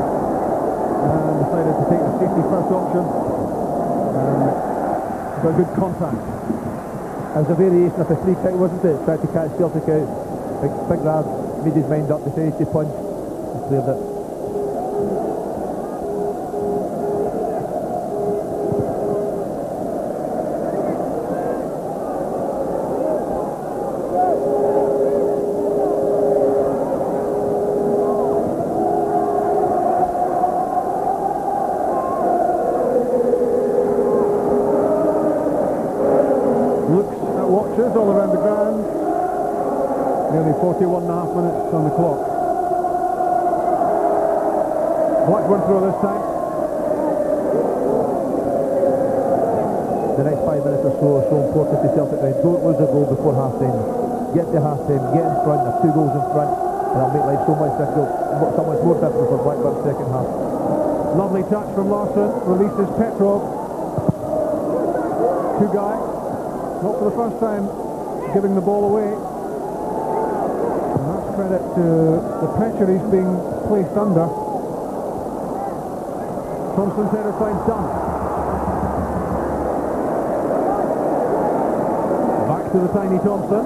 And decided to take the safety first option and got good contact. It was a variation of a free kick, wasn't it? Tried to catch Celtic out. Big Rab made his mind up, decided to punch and cleared it. All around the ground. Nearly 41.5 minutes on the clock. Blackburn throw this time. The next 5 minutes or so are so important to Celtic. They don't lose a goal before half time. Get to half time, get in front, have 2 goals in front, and it'll make life so much difficult, so much more difficult for Blackburn's second half. Lovely touch from Larson, releases Petrov. Tugai, not for the first time giving the ball away. And that's credit to the pressure he's being placed under. Thompson's header finds Dunn. Back to the tiny Thompson.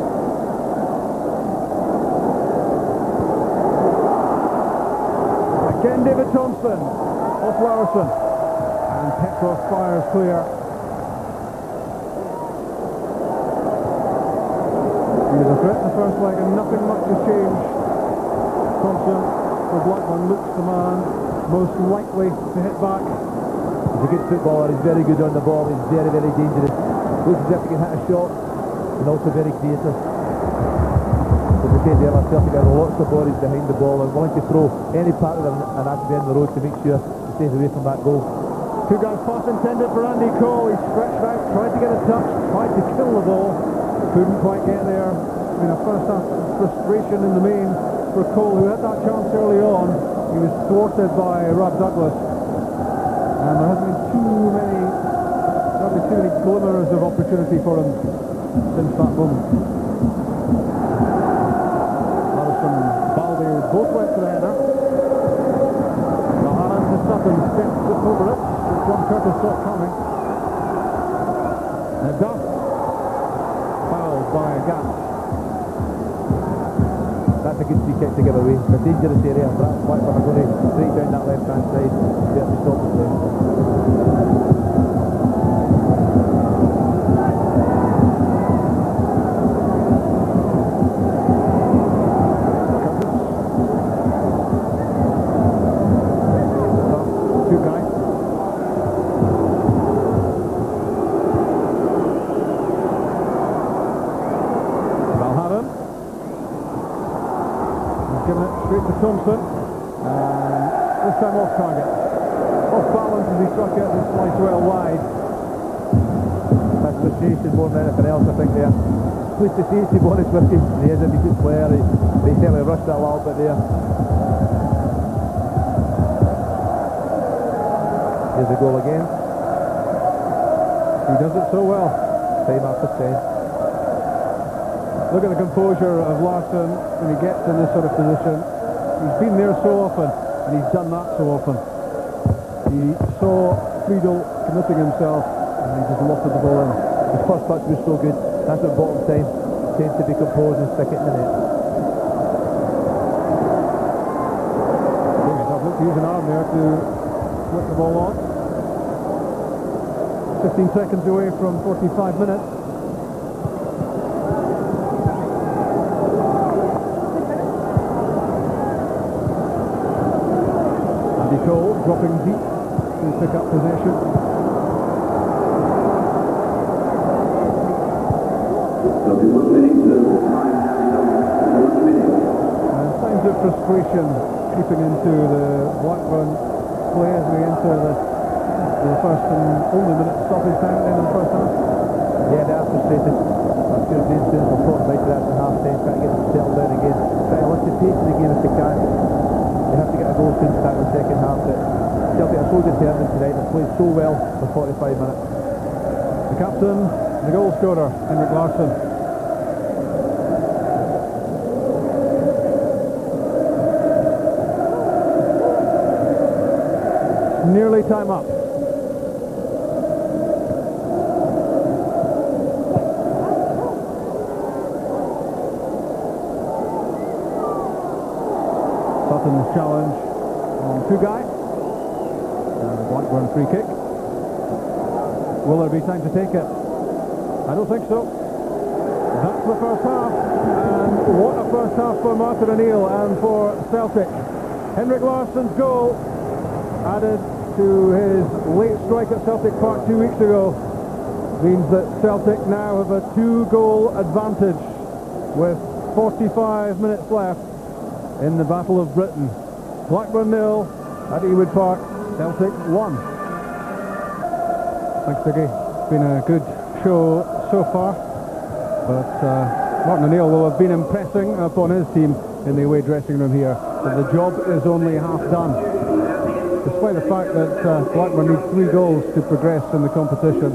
Again David Thompson. Off Larson. And Petrov fires clear. He was a threat in the first leg and nothing much has changed. Thompson for Blackburn looks the man most likely to hit back. He's a good footballer, he's very good on the ball, he's very, very dangerous. Looks as if he can hit a shot, and also very creative. As I said there, Celtic have lots of bodies behind the ball and willing to throw any part of them and actually down the road to make sure he stays away from that goal. Two-guys pass intended for Andy Cole. He stretched out, tried to get a touch, tried to kill the ball, couldn't quite get there. I mean, a first half frustration in the main for Cole, who had that chance early on. He was thwarted by Rob Douglas, and there hasn't been too many glimmers of opportunity for him since that moment. Harrison, Baldy, both went for the header. Now Aaron to Sutton, steps over it. John Curtis saw it coming. And Duff, fouled by Gatt. That's a good free kick to give away. It's a dangerous area. Perhaps Blackburn are going to break down that left-hand side and be able to stop the play. Thompson, and this time off target. Off balance as he struck it and sliced well wide. That's frustration more than anything else, I think, there. Pleased to see, to be honest with you. He is a decent player, he certainly rushed it a little bit there. Here's the goal again. He does it so well. Time after time. Look at the composure of Larsson when he gets in this sort of position. He's been there so often, and he's done that so often. He saw Friedel committing himself, and he just lofted the ball in. His first touch was so good. That's what bottom time tends to be composed and stick it in the net. I've looked to use an arm there to flip the ball on. 15 seconds away from 45 minutes. Cole dropping deep to pick up possession. And signs of frustration creeping into the Blackburn play as we enter the first and only minute stoppage time at the end of the first half. Yeah, they are frustrated. I'm sure James Jones will talk about that in half time, trying to get them settled down again, trying to lift the pace of the game if they can. They have to get a goal soon to start the second half, but Celtic are so determined tonight. They've played so well for 45 minutes. The captain, the goal scorer, Henrik Larsson. Nearly time up. Sutton's challenge on Tugai. And a Blackburn free kick. Will there be time to take it? I don't think so. That's the first half. And what a first half for Martin O'Neill and for Celtic. Henrik Larsson's goal, added to his late strike at Celtic Park 2 weeks ago, means that Celtic now have a 2-goal advantage with 45 minutes left in the Battle of Britain. Blackburn 0 at Ewood Park, Celtic 1. Thanks, Diggy. It's been a good show so far, but Martin O'Neill will have been impressing upon his team in the away dressing room here, but the job is only half done. Despite the fact that Blackburn need 3 goals to progress in the competition,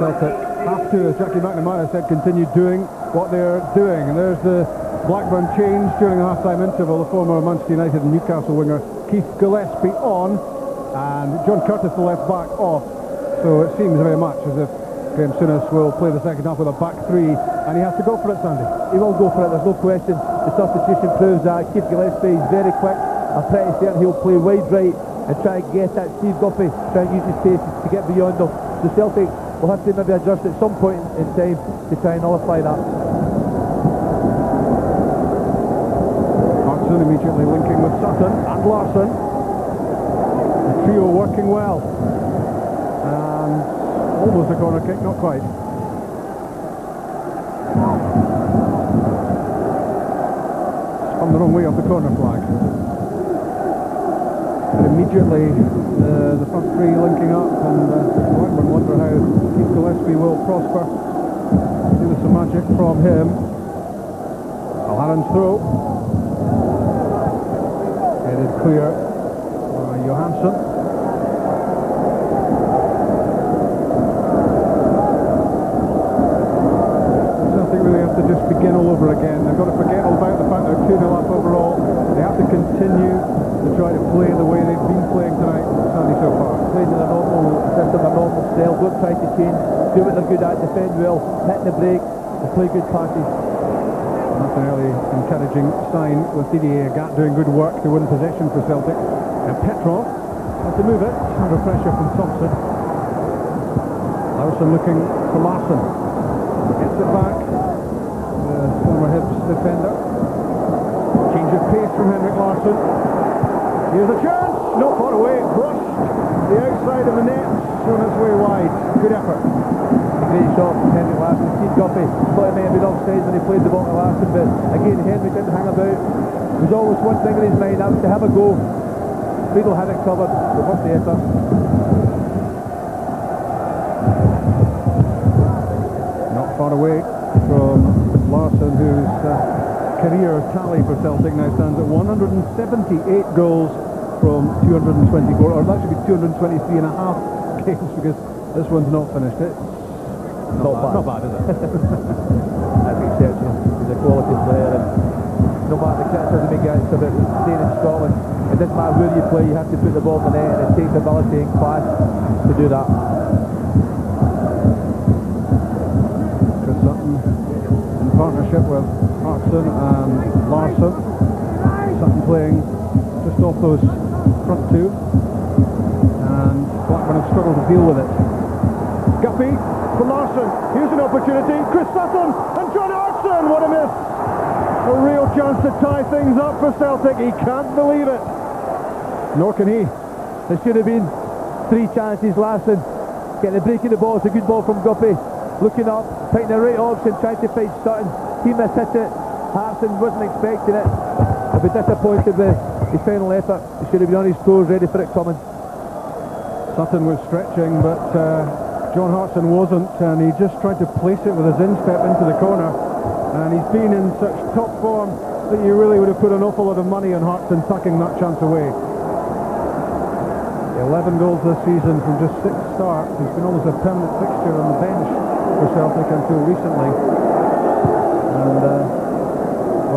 Celtic have to, as Jackie McNamara said, continue doing what they're doing. And there's the Blackburn change during the half-time interval. The former Manchester United and Newcastle winger Keith Gillespie on, and John Curtis, the left back, off. So it seems very much as if Graham Souness will play the second half with a back 3, and he has to go for it, Sandy. He will go for it, there's no question. The substitution proves that. Keith Gillespie is very quick. I'm pretty certain he'll play wide right and try and get at Steve Guffey, try and use his pace to get beyond them. The Celtic will have to maybe adjust at some point in time to try and nullify that. Clarkson immediately linking with Sutton and Larsson. The trio working well. And almost a corner kick, not quite. On the wrong way of the corner flag. And immediately the front three linking up, and Blackburn wonder how Keith Gillespie will prosper. See with some magic from him. O'Halloran's throw. Headed clear by Johansson. Really have to just begin all over again. They've got to forget all about the fact they're 2-0 up overall. They have to continue to try to play the way they've been playing tonight, Sandy, so far. Playing in a normal system, a normal style. Don't try to change. Do what they're good at. Defend well. Hit the break. And play good passes. That's an early encouraging sign with Didier Agat doing good work to win possession for Celtic. And Petrov has to move it under pressure from Thompson. Larson looking for Larson. Gets it back. The former Hibs defender. Change of pace from Henrik Larsson. Here's a chance. Not far away. Brushed the outside of the net. On its way wide. Good effort. A great shot from Henrik Larsson. Steve Guppy thought he may have been offside when he played the ball to Larsson, but again Henrik didn't hang about. There's always one thing in his mind, that was to have a go. Friedel had it covered, but what's the effort? Not far away from Larsson, whose career tally for Celtic now stands at 178 goals from 224, or that should be 223 and a half games, because this one's not finished. It's not bad, is it? That's exceptional. He's a quality player, and no matter the criticism he gets about staying in Scotland, it doesn't matter where you play, you have to put the ball in the net, and it takes ability and class to do that. Chris Sutton in partnership with Hartson and Larsson. Sutton playing just off those front two, and Blackburn have struggled to deal with it. Guppy for Larsson. Here's an opportunity. Chris Sutton and John Hartson. What a miss! A real chance to tie things up for Celtic. He can't believe it. Nor can he. There should have been 3 chances. Larsson getting the break in the ball. It's a good ball from Guppy. Looking up, picking the right option, trying to find Sutton. He mishit it. Hartson wasn't expecting it. I'll be disappointed with his final effort. He should have been on his toes, ready for it coming. Sutton was stretching, but John Hartson wasn't, and he just tried to place it with his instep into the corner. And he's been in such top form that you really would have put an awful lot of money on Hartson tucking that chance away. 11 goals this season from just 6 starts. He's been almost a permanent fixture on the bench for Celtic until recently. And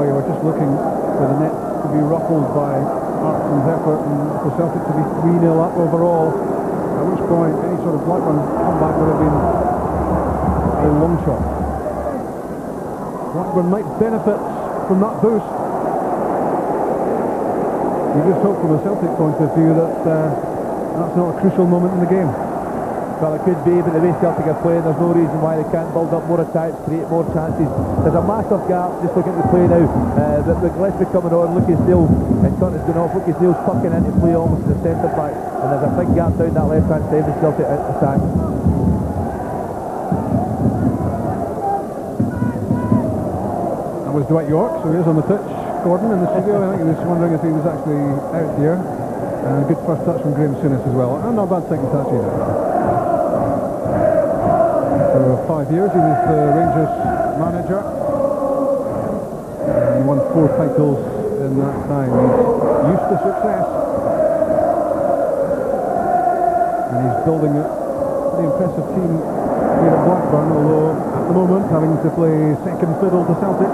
you were just looking for the net to be ruffled by Hartson's effort, and for Celtic to be 3-0 up overall, at which point any sort of Blackburn comeback would have been a long shot. Blackburn might benefit from that boost. You just hope from a Celtic point of view that that's not a crucial moment in the game. Well, it could be, but the way Celtic are playing, there's no reason why they can't build up more attacks, create more chances. There's a massive gap, just looking at the play now. The Gillespie coming on, Lucas Neal, and Cunning's going off. Lucas Neal's tucking into play almost as a centre back, and there's a big gap down that left-hand side of the Celtic attack. That was Dwight York, so he is on the pitch. Gordon in the studio, I think he was wondering if he was actually out here. And a good first touch from Graham Souness as well, and not a bad second touch either. For 5 years he was the Rangers manager and won 4 titles in that time. He's used to success, and he's building a pretty impressive team here at Blackburn, although at the moment having to play second fiddle to Celtic.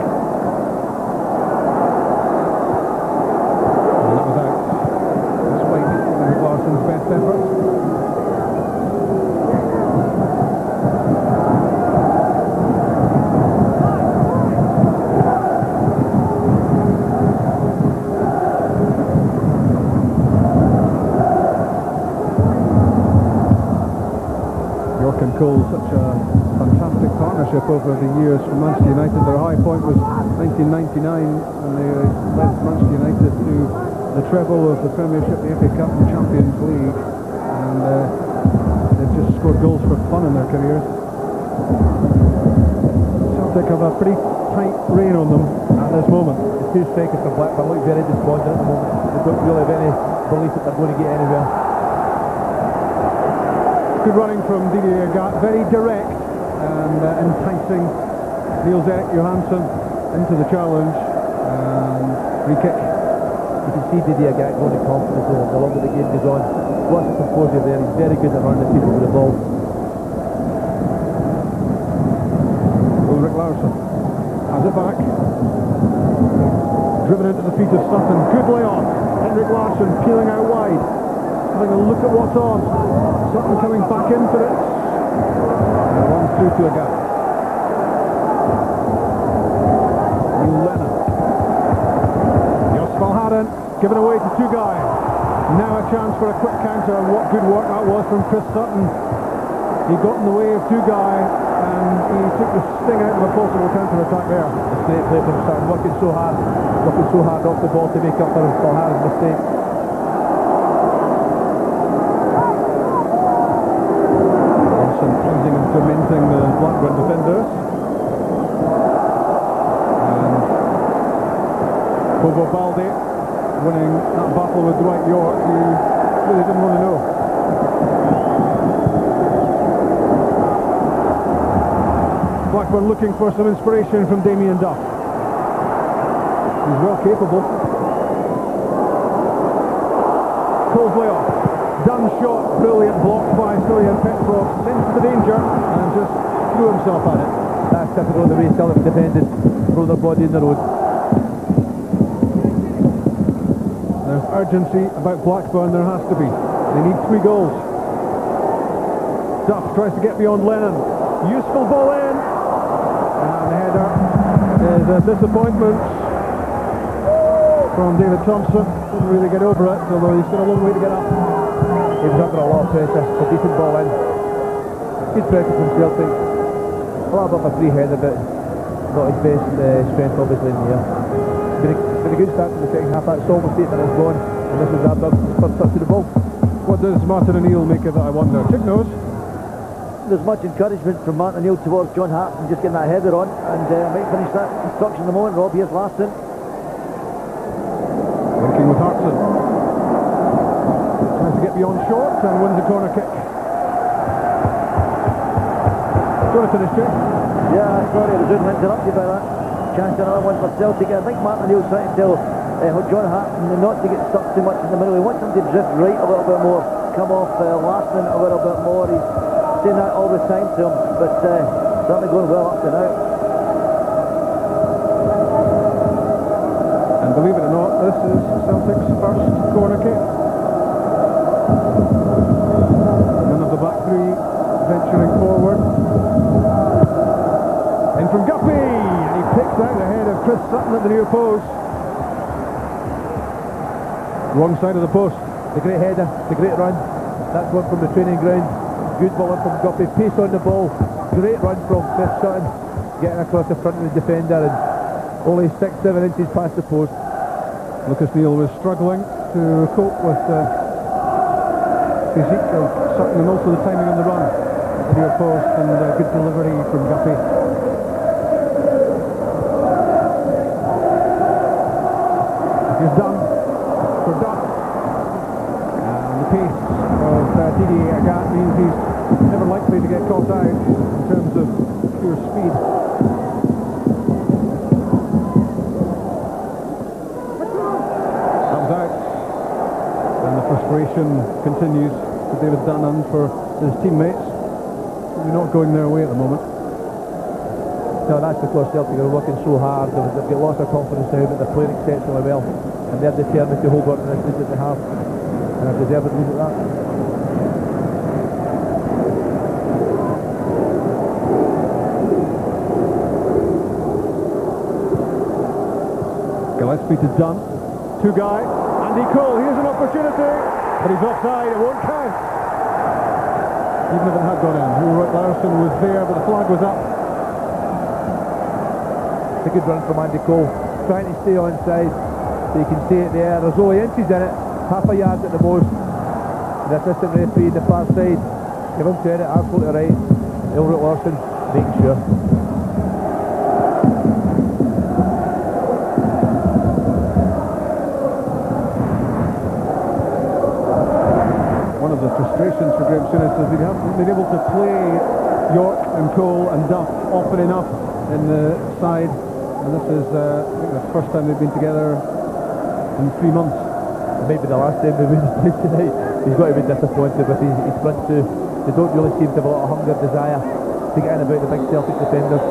And that was out, despite Larson's best effort. And Cole, such a fantastic partnership over the years from Manchester United. Their high point was 1999 when they led Manchester United to the treble of the Premiership, the FA Cup and Champions League, and they've just scored goals for fun in their careers. Celtic have a pretty tight rein on them at this moment. The two strikers for Blackburn look very despondent at the moment. They don't really have any belief that they're going to get anywhere. Good running from Didier Agat, very direct and enticing Niels-Erik Johansson into the challenge, and free kick. You can see Didier Agat going in confidence the longer the game goes on. Lots of composure there. He's very good at running the people with the ball. Ulrich Larsson has it back. Driven into the feet of Sutton. Good layoff. Henrik Larsson peeling out wide. Having a look at what's on. Sutton coming back in for it. And one through to Agat. Neil Lennon. Jos Valhaden given away to Tugai. Now a chance for a quick counter, and what good work that was from Chris Sutton. He got in the way of Tugai, and he took the sting out of a possible counter-attack there. It's great play from Sutton, working so hard off the ball to make up for Valhaden's mistake. Larson cleansing and tormenting the Blackburn defenders. And Bobo Balde winning that battle with Dwight York, who really didn't want to know. Blackburn looking for some inspiration from Damien Duff. He's well capable. Cole's layoff. Done shot, brilliant block by Cillian Petrov. Into the danger and just threw himself at it. That's typical of the way Celtic defended, throw their body in the road. There's urgency about Blackburn, there has to be. They need 3 goals. Duff tries to get beyond Lennon. Useful ball in. And the header is a disappointment from David Thompson. Didn't really get over it, although he's got a long way to get up. He was under a lot of pressure. A decent ball in. Good pressure from Celtic. A little bit of a free header, but not his best strength obviously in the air. It's been a good start to the second half. That's almost 8 minutes gone, and this is Abdul's first touch of the ball. What does Martin O'Neill make of it, I wonder? Chick knows. There's much encouragement from Martin O'Neill towards John Hart and just getting that header on, and might finish that construction in the moment. Rob, here's Larsson. Working with Hartson. Tries to get beyond short and wins the corner kick. Jonathan is checked. Yeah, sorry, I was going to interrupt you by that. Chance for another one for Celtic. I think Martin O'Neill's trying to tell John Hart not to get stuck too much in the middle. He wants him to drift right a little bit more, come off Larsson a little bit more. He's saying that all the time to him, but certainly going well up to now. And believe it or not, this is Celtic's first corner kick. None of the back three venturing forward. In from Guppy, and he picks out the head of Chris Sutton at the near post. Wrong side of the post. The great header, the great run. That's one from the training ground. Good ball in from Guppy, pace on the ball. Great run from Chris Sutton, getting across the front of the defender and only 6-7 inches past the post. Lucas Neal was struggling to cope with the physique of Sutton and also the timing on the run at the near post, and good delivery from Guppy. He's done for Duff, and the pace of Didier Agat means he's never likely to get caught out in terms of pure speed. Comes out, and the frustration continues for David Dunnan, for his teammates. They're not going their way at the moment. No, that's because Celtic are working so hard. They've got lots of confidence now, but they're playing exceptionally well, and they're determined to hold on to this lead that they have, and have deserved to lead at that. Gillespie to Dunn, Tugai, Andy Cole, here's an opportunity, but he's offside, it won't count. Even if it had gone in. Ulrich Larsson was there, but the flag was up. It's a good run from Andy Cole, trying to stay onside, so you can see it there. There's only inches in it, half a yard at the most. The assistant referee in the far side Give him credit, absolutely right. Ulrich Larsson making sure. One of the frustrations for Graham Souness is he hasn't been able to play York and Cole and Duff often enough in the side, and this is I think the first time they've been together in 3 months. It might be the last time they've been played tonight. He's got to be disappointed with his front two. They don't really seem to have a lot of hunger, desire to get in about the big Celtic defenders.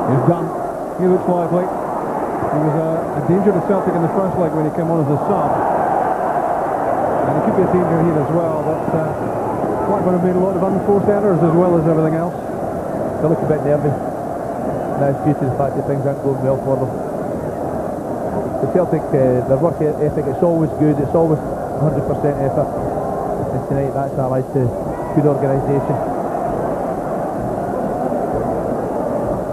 He's done. He looks lively. He was a danger to Celtic in the first leg when he came on as a sub. And he could be a danger here as well, but Blackburn have made a lot of unforced errors as well as everything else. They look a bit nervy. Now it's due to the fact that things aren't going well for them. The Celtic, their work ethic, it's always good, it's always 100% effort. And tonight that's allied to good organisation.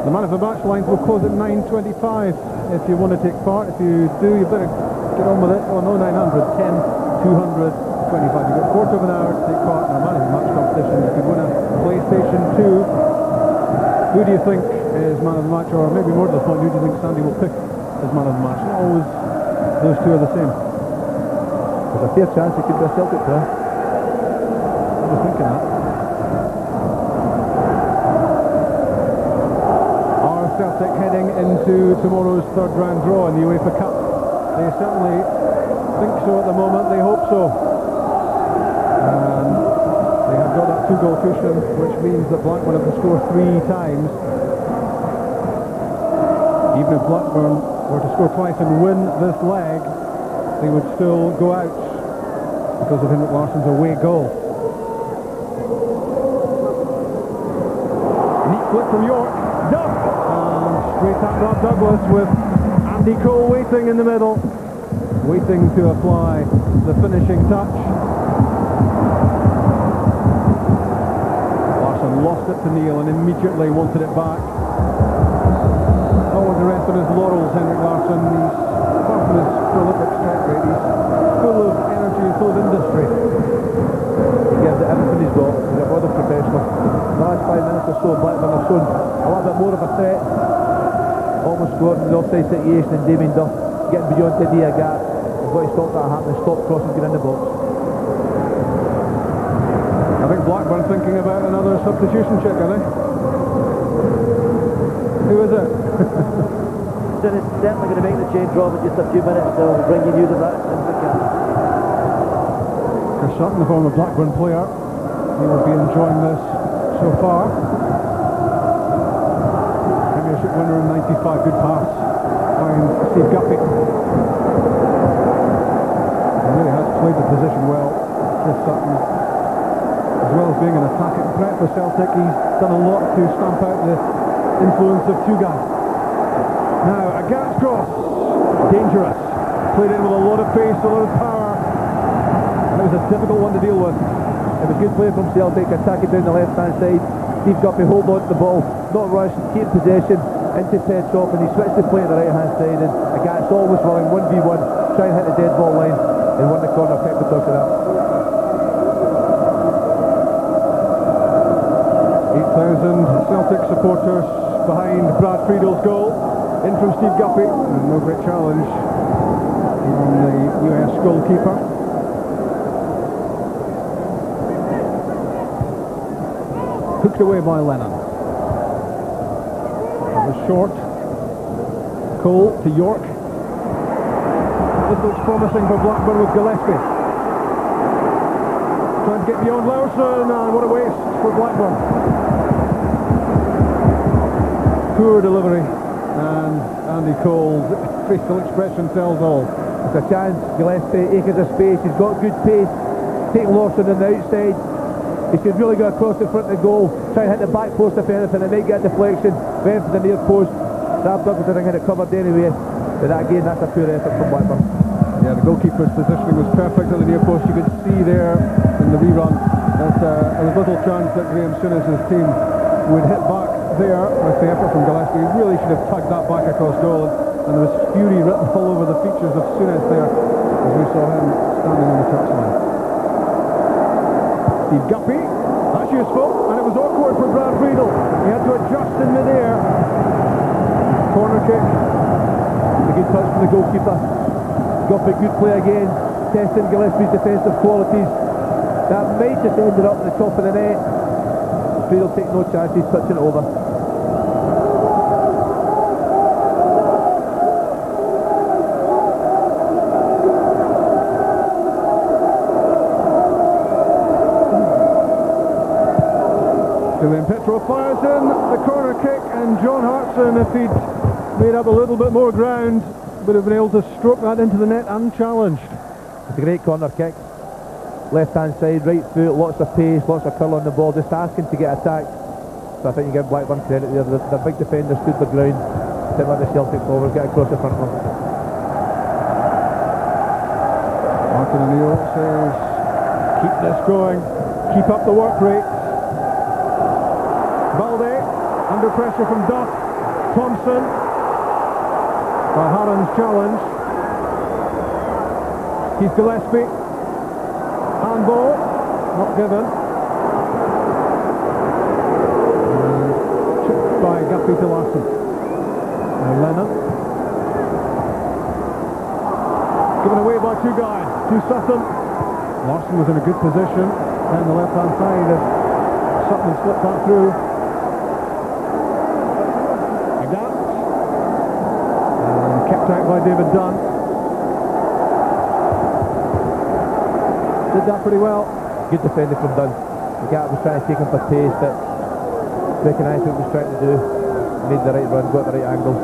The man of the match lines will close at 9:25 if you want to take part. If you do, you better get on with it. Oh no, 900, 10, 200, 25. You've got a quarter of an hour to take part in our man of the match competition. You could win a PlayStation 2. Who do you think is man of the match, or maybe more to the point, who do you think Sandy will pick as man of the match? Not always those two are the same. There's a fair chance it could be a Celtic player. I was thinking that. Are Celtic heading into tomorrow's third round draw in the UEFA Cup? They certainly think so at the moment. They hope so. And they have got that 2-goal cushion, which means that Blackburn have to score 3 times. Even if Blackburn were to score twice and win this leg, they would still go out because of Henrik Larsson's away goal. Neat flick from York. Duff! And straight at Rob Douglas with Andy Cole waiting in the middle, waiting to apply the finishing touch. Larsson lost it to Neil and immediately wanted it back. Not with the rest of his laurels, Henrik Larsson. He's, apart from his prolific strike rate, he's full of energy and full of industry. He gives it everything he's got. He's a brother professional. The last 5 minutes or so, Blackburn have shown a little bit more of a threat. Almost scored in the offside situation, and Damien Duff getting beyond the Dia gap. They've got to stop that happening, stop crosses, get in the box. I think Blackburn thinking about another substitution check, are they? Who is it? It's certainly going to make the change, Rob, in just a few minutes. They'll bring you news of that as soon as we can. Chris Sutton, the former Blackburn player, he will be enjoying this so far. Premiership winner in 95, good pass. Finds Steve Guppy. He really has played the position well, Chris Sutton. As well as being an attacking threat for Celtic, he's done a lot to stamp out the influence of Tugai. Now, a gas cross, dangerous, played in with a lot of pace, a lot of power, and it was a difficult one to deal with. It was good play from Celtic, attacking down the left hand side. Steve Guppy hold on to the ball, not rush, keep possession into Petrov, and he switched the play on the right hand side, and Agat's always willing, 1v1, try and hit the dead ball line, and won the corner kick because of that. 8,000 Celtic supporters behind Brad Friedel's goal. In from Steve Guppy, and no great challenge on the US goalkeeper. Hooked away by Lennon. It was short. Cole to York. This looks promising for Blackburn with Gillespie. Trying to get beyond Larsson, and what a waste for Blackburn. Poor delivery. And Andy Cole's facial expression tells all. It's a chance, Gillespie, acres of space, he's got good pace, take Lawson on the outside, he should really go across the front of the goal, try and hit the back post if anything, it might get a deflection, went for the near post, Rob Douglas I think had it covered anyway, but that, again, that's a poor effort from Blackburn. Yeah, the goalkeeper's positioning was perfect at the near post. You could see there in the rerun that there was little chance that Graham Souness' team would hit back there with the effort from Gillespie. He really should have tugged that back across goal, and there was fury written all over the features of Souness there as we saw him standing on the touchline. Steve Guppy. That's useful, and it was awkward for Brad Friedel. He had to adjust in mid-air. Corner kick. A good touch from the goalkeeper. Guppy, good play again, testing Gillespie's defensive qualities. That might just ended up at the top of the net. Friedel take no chances, touching it over. And then Petro fires in the corner kick, and John Hartson, if he'd made up a little bit more ground, would have been able to stroke that into the net unchallenged. It's a great corner kick. Left hand side, right foot, lots of pace, lots of curl on the ball, just asking to get attacked. So I think you give Blackburn credit there. The big defender stood the ground, didn't let the Celtic forward get across the front of them. Martin O'Neill says, keep this going, keep up the work rate. Balde, under pressure from Duff. Thompson, Haran's challenge. Keith Gillespie, handball, not given. And chipped by Guppy to Larson. Now Lennon. Given away by two guys, to Sutton. Larson was in a good position down the left-hand side if Sutton slipped that through. Kept out by David Dunn. Did that pretty well. Good defending from Dunn. The gap was trying to take him for pace, but recognised what he was trying to do. Made the right run, got the right angle.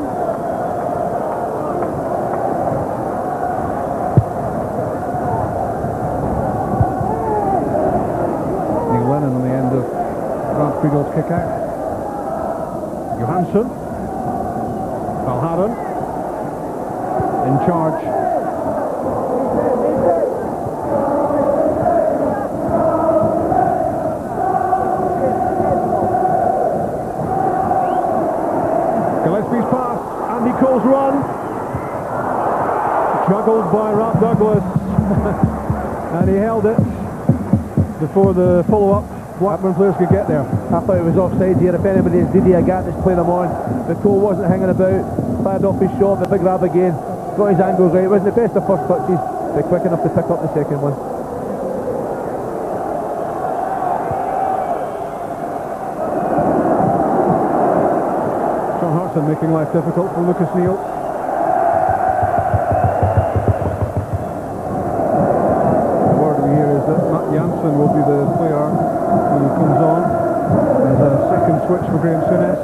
Neil Lennon on the end of Brad Friedel's kick out. Johansson. Valhaden in charge. Gillespie's pass, Andy Cole's run. Juggled by Rob Douglas. And he held it before the follow-up Blackburn players could get there. I thought it was offside here. If anybody's Didier Gat just playing him on. But Cole wasn't hanging about. Fired off his shot, the big grab again. Got his angles right. It wasn't the best of first touches, but quick enough to pick up the second one. John Hartson making life difficult for Lucas Neal. The word we hear is that Matt Janssen will be the player who comes on as a second switch for Graham Souness,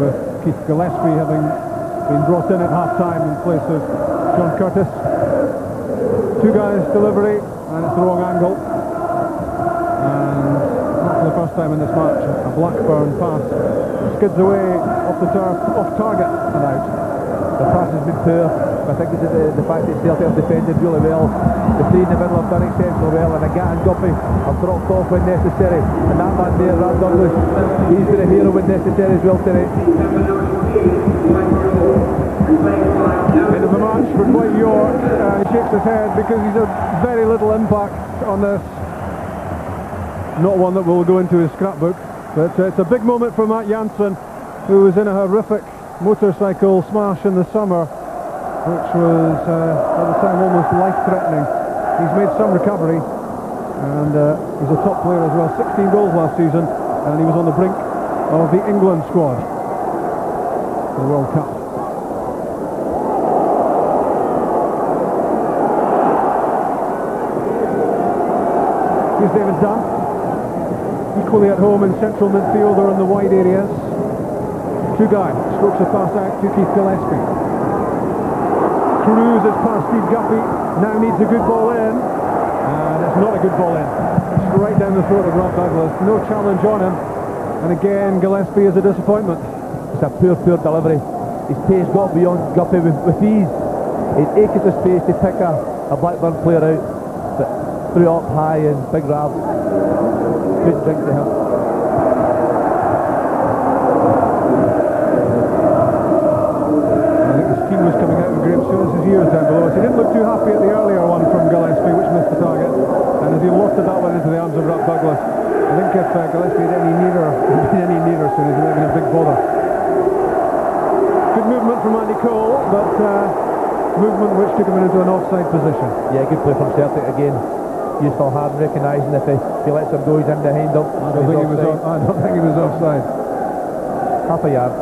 with Keith Gillespie having been brought in at half-time in place of John Curtis. Two guys delivery, and it's the wrong angle. And not for the first time in this match, a Blackburn pass skids away off the turf, off target and out. The pass has been poor. I think it's the fact that Celtic have defended really well. The three in the middle have done exceptionally well, and Agat and Guppy have dropped off when necessary. And that man there, Rad Douglas, he's been a hero when necessary as well tonight. End of the match for Dwight York. He shakes his head because he's had very little impact on this. Not one that will go into his scrapbook, but it's a big moment for Matt Janssen, who was in a horrific motorcycle smash in the summer, which was at the time almost life-threatening. He's made some recovery, and he's a top player as well. 16 goals last season, and he was on the brink of the England squad for the World Cup. Here's David Dunn, equally at home in central midfield or in the wide areas. Two guys, strokes a pass out to Keith Gillespie. Cruz has passed Steve Guppy, now needs a good ball in, and it's not a good ball in. It's right down the throat of Rob Douglas, no challenge on him, and again Gillespie is a disappointment. It's a poor delivery. His pace got beyond Guppy with ease. It ached his pace to pick a Blackburn player out, but threw up high and big grab. Good drink to him. I think the steam was coming out of Graham Souness' ears down below us. He didn't look too happy at the earlier one from Gillespie, which missed the target, and as he lofted that one into the Gillespie had any nearer, so he's making a big bother. Good movement from Andy Cole, but movement which took him into an offside position. Yeah, good play from Celtic again. Useful hard recognising if he lets him go, he's in behind him. I don't think he was offside. Half a yard.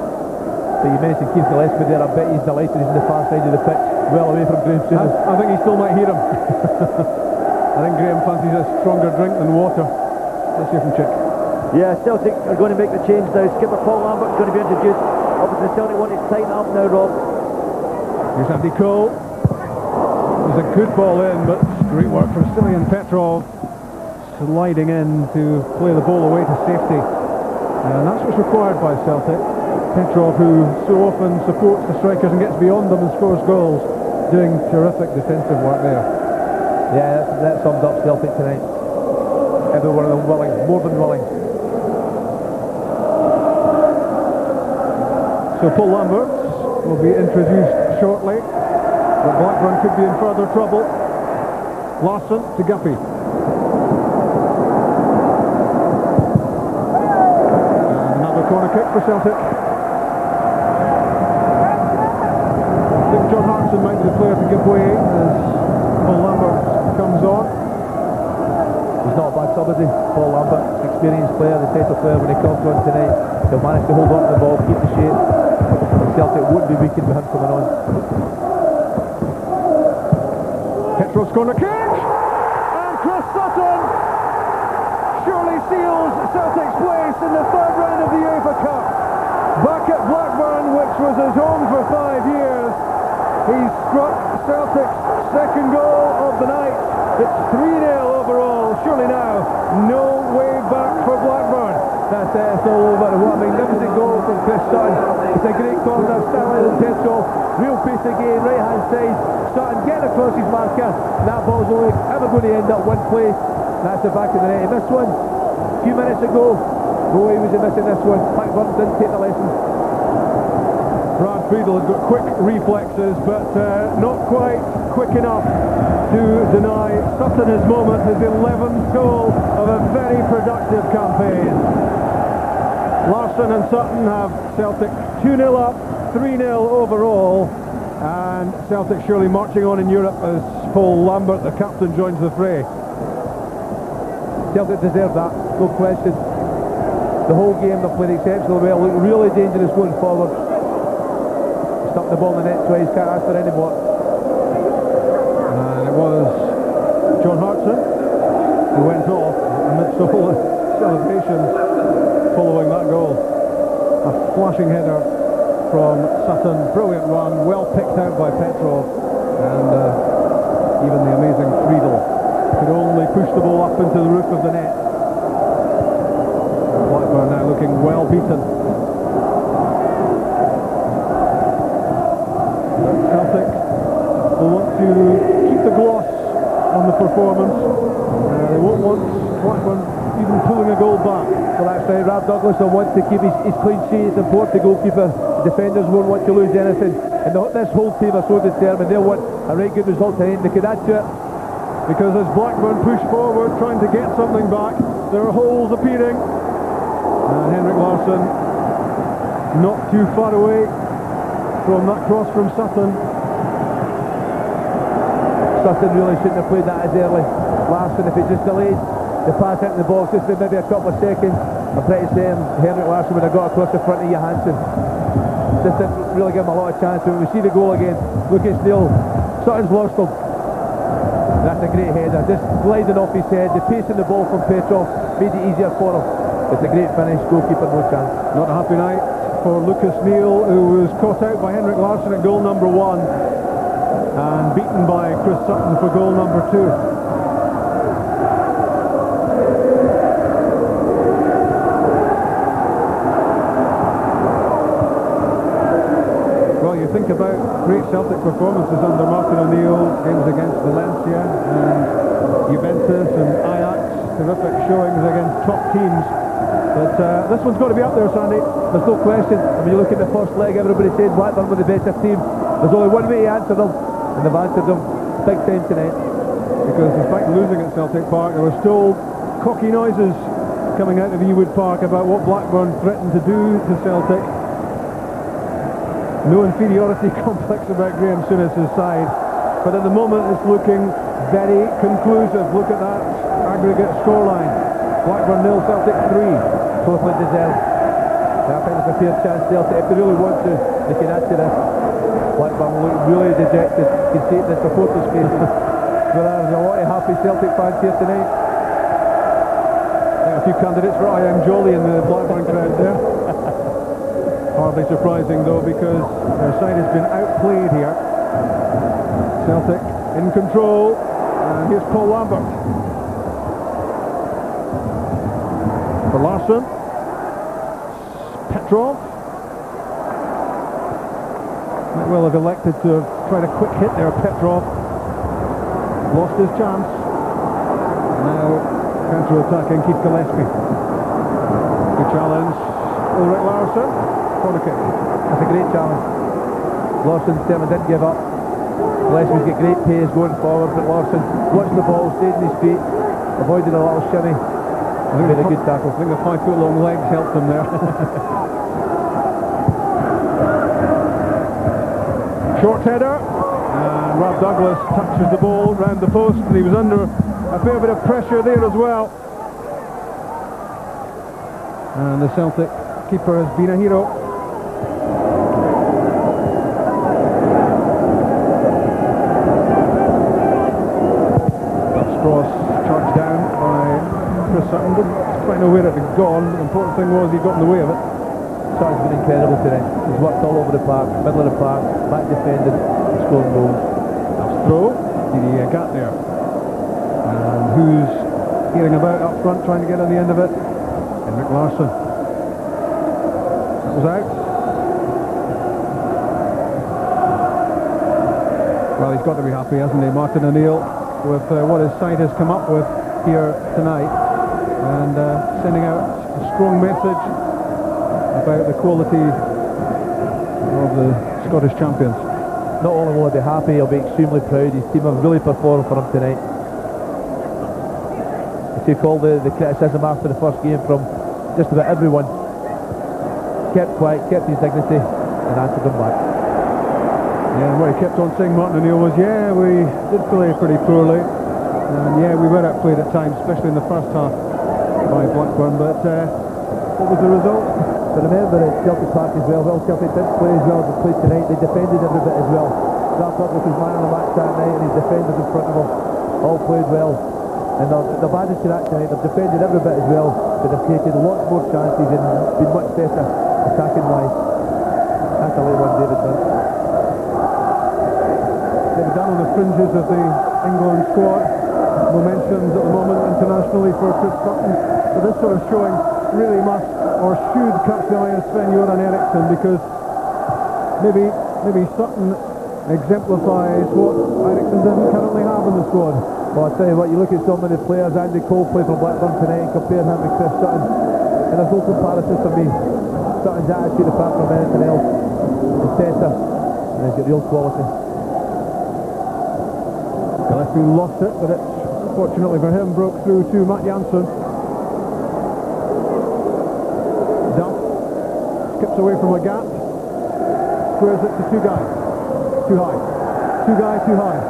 So you mentioned Keith Gillespie there. I bet he's delighted he's on the far side of the pitch, well away from Graham Souness. I think he still might hear him. I think Graham fancies a stronger drink than water. Let's hear from Chick. Yeah, Celtic are going to make the change now. Skipper Paul Lambert's going to be introduced. Obviously Celtic want to tighten up now, Rob. Here's Andy Cole. There's a good ball in, but great work from Stilian Petrov, sliding in to play the ball away to safety. And that's what's required by Celtic. Petrov, who so often supports the strikers and gets beyond them and scores goals, doing terrific defensive work there. Yeah, that sums up Celtic tonight. Every one of them willing, more than willing. So Paul Lambert will be introduced shortly, but Blackburn could be in further trouble. Larsson to Guppy. And another corner kick for Celtic. I think John Hartson might be the player to give way as Paul Lambert comes on. He's not a bad sub, is he? Paul Lambert, experienced player, the type of player when he comes on tonight. He'll manage to hold on to the ball, keep the shape. And Celtic wouldn't be weakened with him coming on. Petrov's corner kick! And Chris Sutton surely seals Celtic's place in the third round of the Uefa Cup. Back at Blackburn, which was his home for 5 years, he struck Celtic's second goal of the night. It's 3-0 overall. Surely now, no way back for Blackburn. That's it, it's all over. What a magnificent goal from Chris Sutton. It's a great corner, Stanley and Petrov. Real pace again, right hand side. Sutton getting across his marker. That ball's only ever going to end up one place. That's the back of the net. He missed one a few minutes ago. No way was he missing this one. Blackburn didn't take the lesson. Brad Friedel has got quick reflexes, but not quite quick enough to deny Sutton his moment, his 11th goal of a very productive campaign. Larsson and Sutton have Celtic 2-0 up, 3-0 overall, and Celtic surely marching on in Europe as Paul Lambert, the captain, joins the fray. Celtic deserve that, no question. The whole game they played exceptionally well, looked really dangerous going forward. Stuck the ball in the net twice, can't ask for any more. And it was John Hartson who went off amidst all the celebrations following that goal. A flashing header from Sutton, brilliant run, well picked out by Petrov, and even the amazing Friedel could only push the ball up into the roof of the net. Blackburn now looking well beaten. Celtic will want to keep the gloss on the performance. They won't want Blackburn even pulling a goal back. Well, that's right. Rob Douglas will want to keep his clean sheet. It's important to goalkeeper. The defenders won't want to lose anything. And this whole team are so determined. They'll want a right good result tonight. They could add to it. Because as Blackburn push forward, trying to get something back, there are holes appearing. And Henrik Larsson not too far away from that cross from Sutton. Sutton really shouldn't have played that as early. Larsson, if he just delayed the pass into the box just for maybe a couple of seconds, I'm pretty certain Henrik Larsson would have got across the front of Johansson. Just didn't really give him a lot of chance. When we see the goal again, Lucas Neal, Sutton's lost him. That's a great header, just gliding off his head. The pace in the ball from Petrov made it easier for him. It's a great finish, goalkeeper no chance. Not a happy night for Lucas Neal, who was caught out by Henrik Larsson at goal number 1 and beaten by Chris Sutton for goal number 2. Think about great Celtic performances under Martin O'Neill, games against Valencia and Juventus and Ajax, terrific showings against top teams. But this one's got to be up there, Sandy. There's no question. When you look at the first leg, everybody said Blackburn were the better team. There's only one way to answer them, and they've answered them big time tonight. Because despite losing at Celtic Park, there were still cocky noises coming out of Ewood Park about what Blackburn threatened to do to Celtic. No inferiority complex about Graham Souness's side, but at the moment it's looking very conclusive. Look at that aggregate scoreline. Blackburn 0, Celtic 3. Totally deserved. I think there's a fair chance Celtic, if they really want to, they can add to this. Blackburn look really dejected. You can see it in the supporters' faces. But there's a lot of happy Celtic fans here tonight. A few candidates for I Am Jolly in the Blackburn crowd there. Hardly surprising though, because their side has been outplayed here. Celtic in control, and here's Paul Lambert. For Larsson. Petrov. Might well have elected to have tried a quick hit there, Petrov. Lost his chance. Now counter-attacking Keith Gillespie. Good challenge. Ulrich Larsson. Corner kick. That's a great challenge. Larsson certainly didn't give up. Gillespie's got great pace going forward, but Larsson watched the ball, stayed on his feet, avoided a little shimmy. I think a good tackle. I think the 5 foot long legs helped him there. Short header, and Rob Douglas touches the ball round the post, and he was under a fair bit of pressure there as well. And the Celtic keeper has been a hero. That's cross charged down by Chris Sutton. Didn't quite know where it had gone, but the important thing was he got in the way of it. Sutton's been incredible today. He's worked all over the park, middle of the park, back defending, scoring goals. That's throw. The gap there. And who's hearing about up front, trying to get on the end of it? Henrik Larsson. That was out. Well, he's got to be happy, hasn't he, Martin O'Neill, with what his side has come up with here tonight, and sending out a strong message about the quality of the Scottish champions. Not only will he be happy, he'll be extremely proud. His team have really performed for him tonight. He took all the criticism after the first game from just about everyone. Kept quiet, kept his dignity, and answered them back. Yeah, and what he kept on saying, Martin O'Neill, was, yeah, we did play pretty poorly, and yeah, we were outplayed at times, especially in the first half by Blackburn, but what was the result? But remember at Celtic Park as well, Celtic didn't play as well as they played tonight. They defended every bit as well. Rob Douglas was man of the match that night, and his defenders in front of him all played well. And they've added to that tonight. They've defended every bit as well, but they've created lots more chances and been much better attacking wise. That's a late one, David Dunn. David Dunn on the fringes of the England squad. Momentum's at the moment internationally for Chris Sutton. But this sort of showing really must or should catch the eye of Sven-Göran Eriksson, because maybe Sutton exemplifies what Eriksson doesn't currently have in the squad. Well, I tell you what, you look at some of the players. Andy Cole played for Blackburn tonight, and compare him with Chris Sutton, and there's no comparison for me. Sutton's attitude, apart from anything else, is better, and he's got real quality. Gillespie lost it, but it, fortunately for him, broke through to Matt Janssen. Duff skips away from a gap, squares it to two guys. Too high. Two guys too high.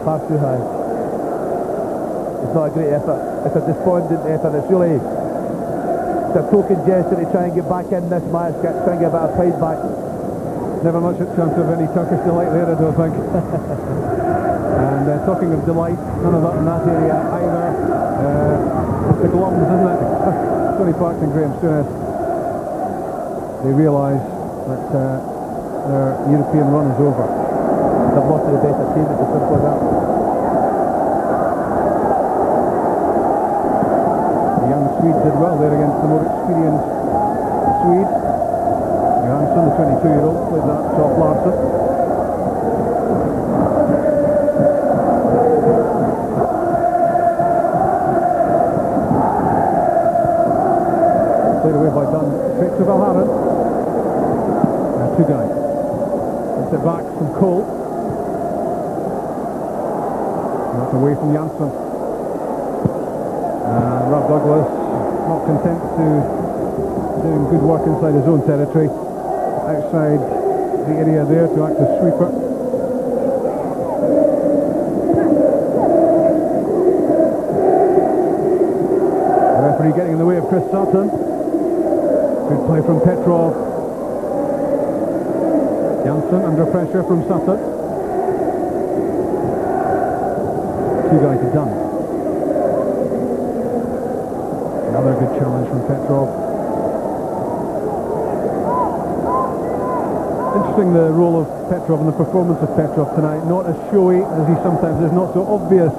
Far too high. It's not a great effort. It's a despondent effort. It's really a token gesture to try and get back in this match, try and get a bit of pride back. Never much a chance of any Turkish delight there, I don't think. And talking of delight, none of that in that area either. It's the Glums, isn't it? Tony Parks and Graham Souness. They realise that their European run is over. They've lost to the better team, it's as simple as that. The young Swede did well there against the more experienced Swede. Johansson, the 22-year-old, played that to off Larsson. Played away by Dunn, straight to Valharan. Now two guys. Gets it back from Cole. Not away from Janssen. Rob Douglas not content to doing good work inside his own territory, outside the area there to act as sweeper. The referee getting in the way of Chris Sutton. Good play from Petrov. Janssen under pressure from Sutton. Two guys are done. Another good challenge from Petrov. Interesting, the role of Petrov and the performance of Petrov tonight. Not as showy as he sometimes is, not so obvious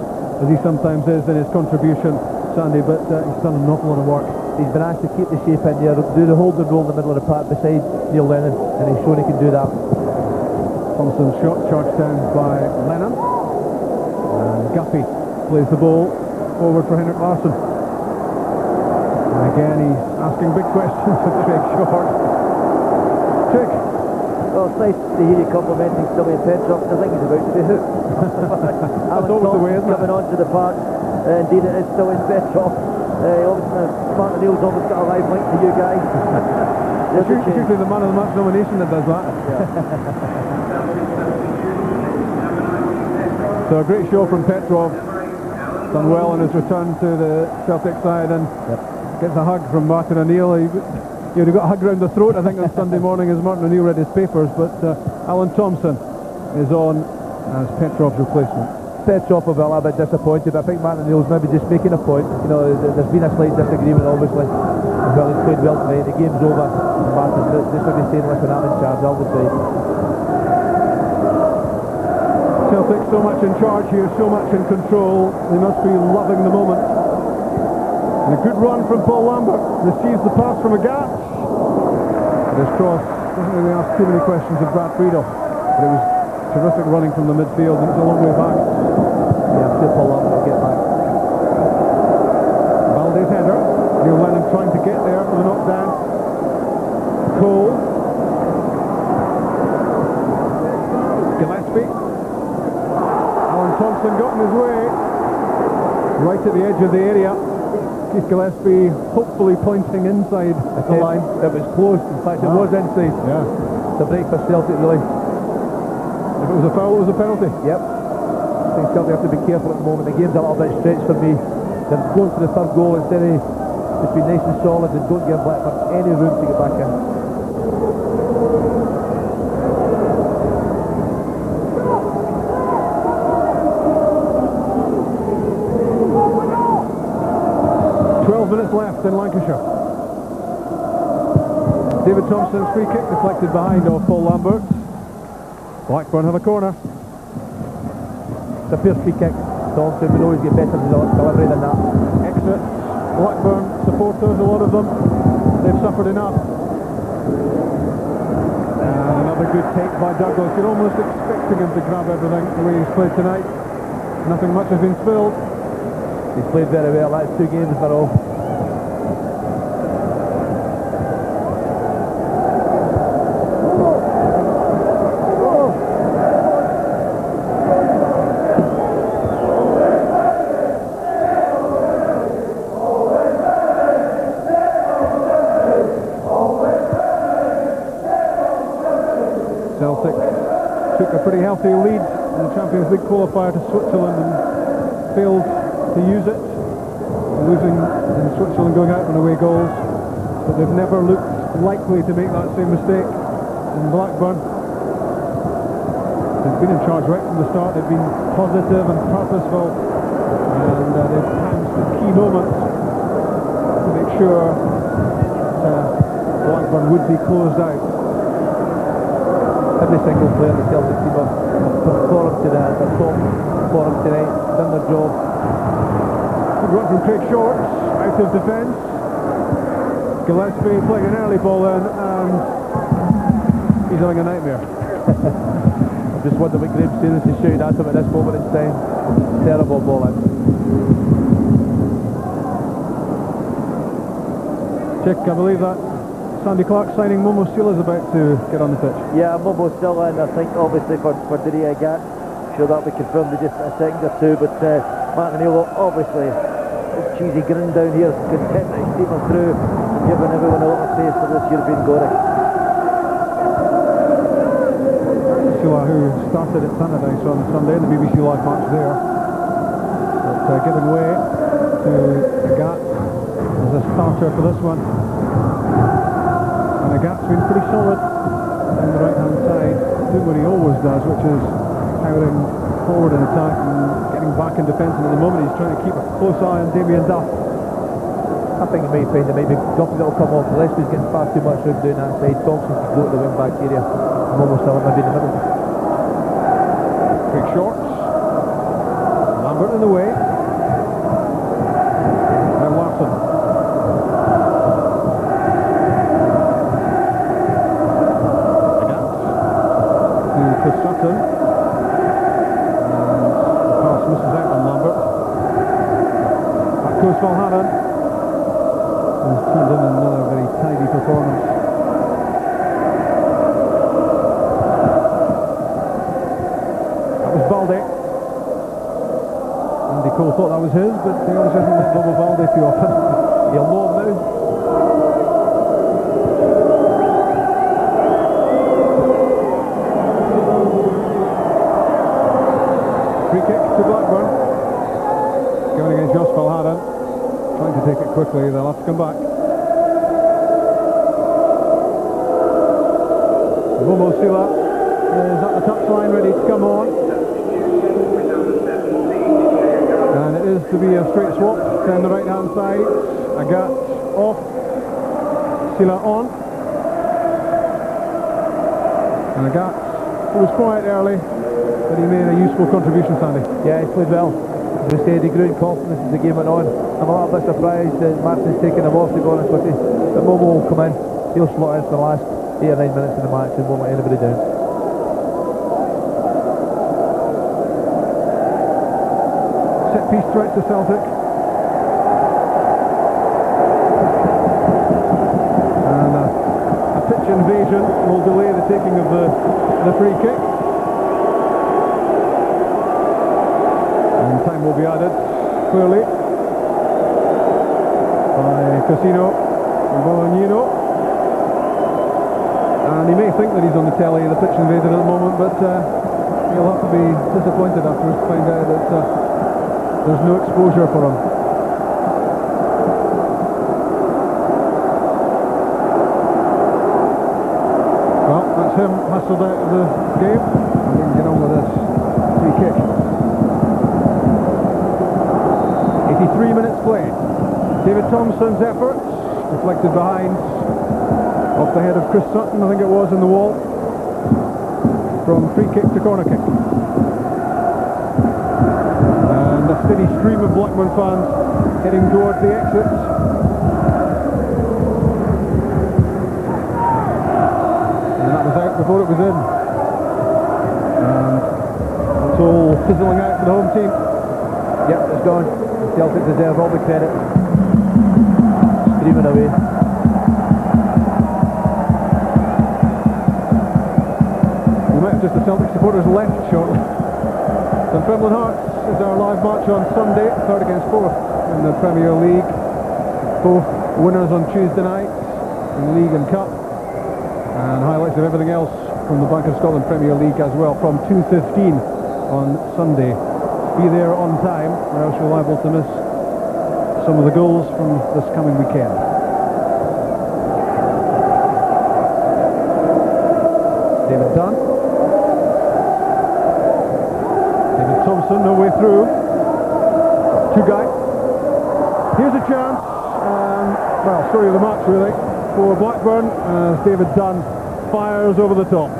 as he sometimes is in his contribution, Sandy, but he's done an awful lot of work. He's been asked to keep the shape in there, do the holding role in the middle of the park beside Neil Lennon, and he's shown he can do that. Thompson's shot charged down by Lennon. And Guppy plays the ball forward for Henrik Larsson. And again he's asking big questions of Craig Short. Chick. Well, it's nice to hear you complimenting Sylvian Petrov, because I think he's about to be hooked. That's always the way, isn't it? Coming onto the park, indeed it is Sylvian Petrov. Obviously, Martin O'Neill's always got a live link to you guys. It's usually the man of the match nomination that does that. So a great show from Petrov. Done well on his return to the Celtic side, and gets a hug from Martin O'Neill. He got a hug round the throat, I think, on Sunday morning as Martin O'Neill read his papers, but Alan Thompson is on as Petrov's replacement. Petrov will be a little bit disappointed, but I think Martin O'Neill's maybe just making a point. You know, there's been a slight disagreement, obviously. Well, he's played well tonight, the game's over. Martin's just maybe saying, listen, I'm in charge, I'll decide. Celtic so much in charge here, so much in control. They must be loving the moment. And a good run from Paul Lambert. Receives the pass from Agathe. His cross doesn't really ask too many questions of Brad Friedel, but it was terrific running from the midfield, and it's a long way back. Yeah, I'm sure Paul Lambert will get back. Valdez header. Neil Lennon trying to get there for the knockdown. Cole. Gillespie. Alan Thompson got in his way. Right at the edge of the area. Keith Gillespie hopefully pointing inside the line. It was close, in fact it was inside. Yeah. The break for Celtic, really. If it was a foul, it was a penalty. Yep. I think Celtic have to be careful at the moment. The game's a little bit stretched for me. They're going for the third goal instead of just being nice and solid and don't give Blackburn any room to get back in. 12 minutes left in Lancashire. David Thompson's free kick deflected behind off Paul Lambert. Blackburn have a corner. It's a first free kick. Thompson would always get better delivery than that. Exit. Blackburn supporters, a lot of them. They've suffered enough. And another good take by Douglas. You're almost expecting him to grab everything the way he's played tonight. Nothing much has been spilled. He's played very well. That's 2 games in a row. Celtic took a pretty healthy lead in the Champions League qualifier to Switzerland and failed to use it, losing in Switzerland, going out on away goals, but they've never looked likely to make that same mistake in Blackburn. They've been in charge right from the start. They've been positive and purposeful, and they've pounced at key moments to make sure that Blackburn would be closed out. Every single player in the Celtic team have performed to their top performance tonight, done their job. Good run from Craig Short, out of defence. Gillespie playing an early ball in, and he's having a nightmare. I just wonder what Graeme Souness is shouting at him at this moment in time. Terrible ball in. Chick, I believe that Sandy Clark signing Momo Seal is about to get on the pitch. Yeah, Momo's still in, I think, obviously for Didi Agat. Sure that'll be confirmed in just a second or two, but Martin O'Neill obviously cheesy grin down here, content that he's steaming through, giving everyone a little taste of this European glory. Sula, who started at Tannadice on Sunday, the BBC Live match there, but giving way to Agat as a starter for this one. And Agat's been pretty solid on the right-hand side, doing what he always does, which is powering forward in attack and getting back in defence, and at the moment he's trying to keep a close eye on Damien Duff. I think he might find it might be Duffy that'll come off. Gillespie's getting far too much room down that side. Thompson can go to the wing back area. Momo still maybe in the middle. Big shorts. Lambert in the way. Now Larson. Again. To Sutton. And the pass misses out on Lambert. Back goes Valhanen. And turned in another very tidy performance. Balde. Andy Cole thought that was his, but he obviously hasn't let Bobo Balde too often. He'll know him now. Free kick to Blackburn. Going against Jos Valhanen. Trying to take it quickly, they'll have to come back. Momo Sila is at the touchline, ready to come on. And it is to be a straight swap down the right hand side. Agat off, Sila on. And Agat was quiet early, but he made a useful contribution, Sandy. Yeah, he played well. As I said, he grew in confidence as the game went on. I'm a little bit surprised that Martin's taken him off, to be honest with you. But Momo will come in, he'll slot in for the last 8 or 9 minutes of the match and won't let anybody down. Set piece threat to Celtic. And a pitch invasion will delay the taking of the free kick. And time will be added, clearly, by Casino and Bolognino. And he may think that he's on the telly, the pitch invader at the moment, but he'll have to be disappointed afterwards to find out that there's no exposure for him. Well, that's him hustled out of the game, and we can get on with this free kick. 83 minutes played. David Thompson's efforts deflected behind, off the head of Chris Sutton, I think it was, in the wall, from free kick to corner kick. And a steady stream of Blackburn fans heading towards the exits. And that was out before it was in. And it's all fizzling out for the home team. Yep, it's gone. Celtic deserve all the credit. Streaming away. We might have just the Celtic supporters left shortly. Dunfermline Hearts is our live match on Sunday, 3rd against 4th in the Premier League. Both winners on Tuesday night in League and Cup. And highlights of everything else from the Bank of Scotland Premier League as well from 2:15 on Sunday. Be there on time, or else you're liable to miss some of the goals from this coming weekend. David Dunn. David Thompson, no way through. Tugai. Here's a chance, well, story of the match really, for Blackburn as David Dunn fires over the top.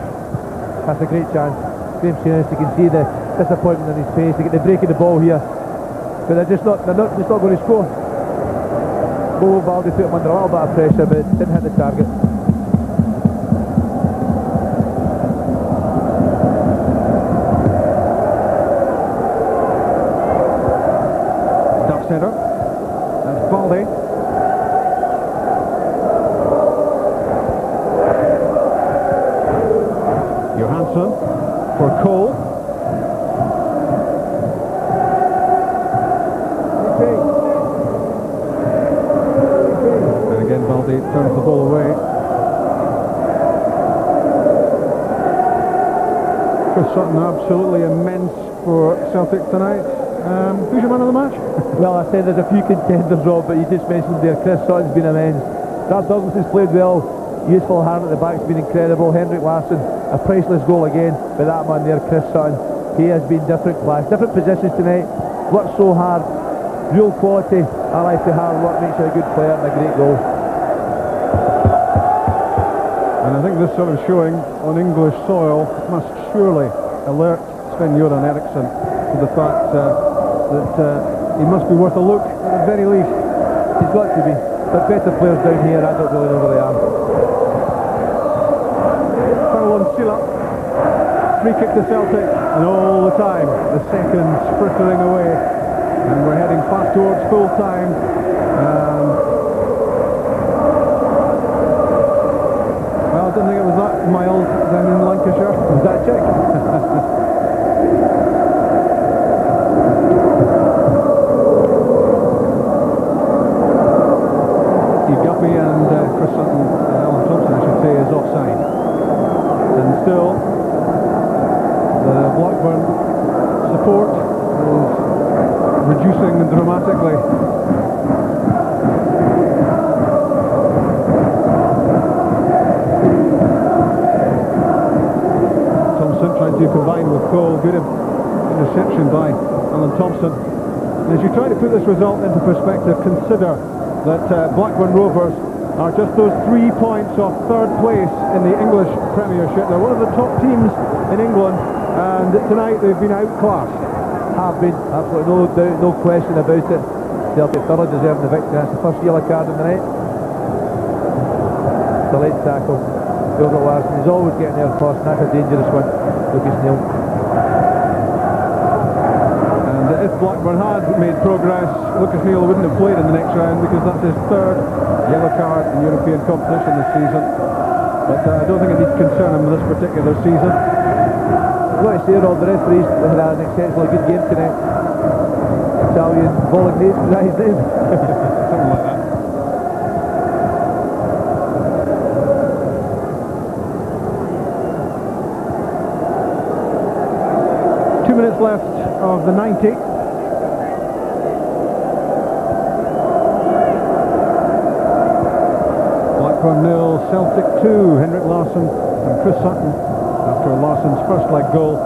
That's a great chance. Graham Souness, you can see the disappointment in his face. They get the break of the ball here, but they're just not going to score. Bobo Balde put him under a little bit of pressure, but didn't hit the target. Duff centre. That's Balde. Johansson for Cole. Chris Sutton, absolutely immense for Celtic tonight. Who's your man of the match? Well, I said there's a few contenders, Rob, but you just mentioned there, Chris Sutton's been immense. Brad Douglas has played well. Useful hand at the back's been incredible. Henrik Larsson, a priceless goal again. But that man there, Chris Sutton, he has been different class, different positions tonight. Worked so hard, real quality. I like the hard work, makes you a good player and a great goal. And I think this sort of showing on English soil must surely alert Sven-Göran Eriksson to the fact that he must be worth a look at the very least. He's got to be. But better players down here, I don't really know where they are. Foul on Silla. Free kick to Celtic. And all the time, the seconds frittering away. And we're heading fast towards full time. Well, I didn't think it was that mild down in Lancashire. Was that a check? Guppy and Chris Sutton, Alan Thompson I should say, is offside. And still the Blackburn support is reducing dramatically. Thompson trying to combine with Cole. Good interception by Alan Thompson. And as you try to put this result into perspective, consider that Blackburn Rovers are just those 3 points off third place in the English Premiership. They're one of the top teams in England, and tonight they've been outclassed. Have been, absolutely no doubt, no question about it. Celtic thoroughly deserving the victory. That's the first yellow card in the night. The late tackle, Gilbert Larsson, he's always getting there first, and that's a dangerous one. Lucas Neal. If Blackburn had made progress, Lucas Neal wouldn't have played in the next round because that's his third yellow card in European competition this season. But I don't think it needs concern him this particular season. I've got to say, Rob, the referees had an exceptionally good game tonight. Italian Bolognese was that his name? Something like that. Minutes left of the 90. Blackburn 0, Celtic 2. Henrik Larsson and Chris Sutton after Larsson's first leg goal.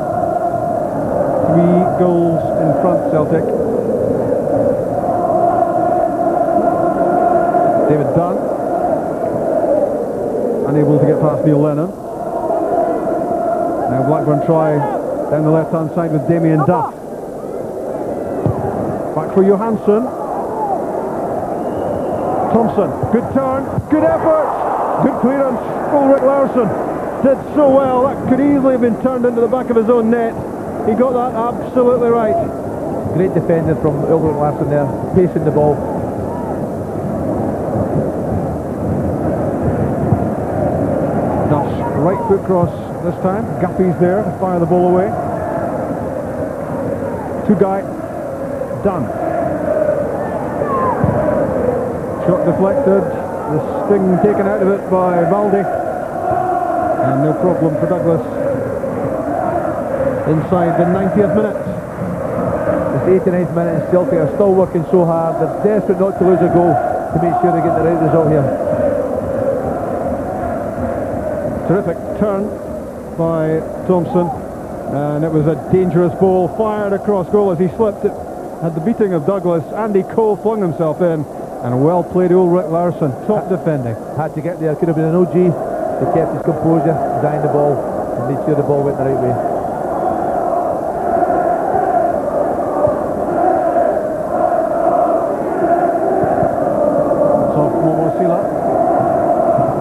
3 goals in front, Celtic. David Dunn unable to get past Neil Lennon. Now Blackburn try down the left-hand side with Damien Duff. Back for Johansson. Thompson, good turn, good effort, good clearance. Ulrich Larsson did so well. That could easily have been turned into the back of his own net. He got that absolutely right. Great defender from Ulrich Larsson there, pacing the ball. Duff's right foot cross this time. Guppy's there to fire the ball away. Two-guy, done. Shot deflected, the sting taken out of it by Valdi. And no problem for Douglas. Inside the 90th minute. It's the 89th minute and Celtic are still working so hard. They're desperate not to lose a goal to make sure they get the right result here. Terrific turn by Thompson, and it was a dangerous ball fired across goal as he slipped. It had the beating of Douglas. Andy Cole flung himself in, and a well played Ulrich Larsson, top defending. Had to get there, could have been an OG. He kept his composure, designed the ball and made sure the ball went the right way. It's off Momo Sila,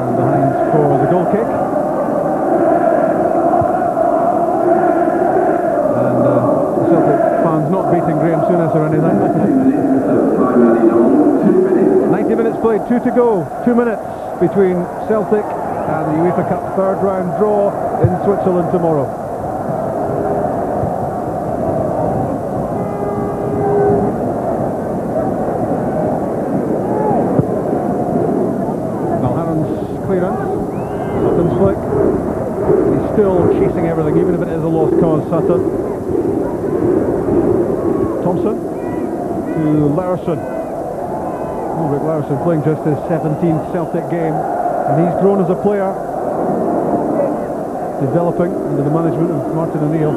and behind for the goal kick. Not beating Graham Souness or anything. 90 minutes played, 2 to go. 2 minutes between Celtic and the UEFA Cup third round draw in Switzerland tomorrow. Malharan's clearance. Sutton's flick. He's still chasing everything, even if it is a lost cause. Sutton. Thompson to Larson. Ulrich Larson playing just his 17th Celtic game, and he's grown as a player, developing under the management of Martin O'Neill.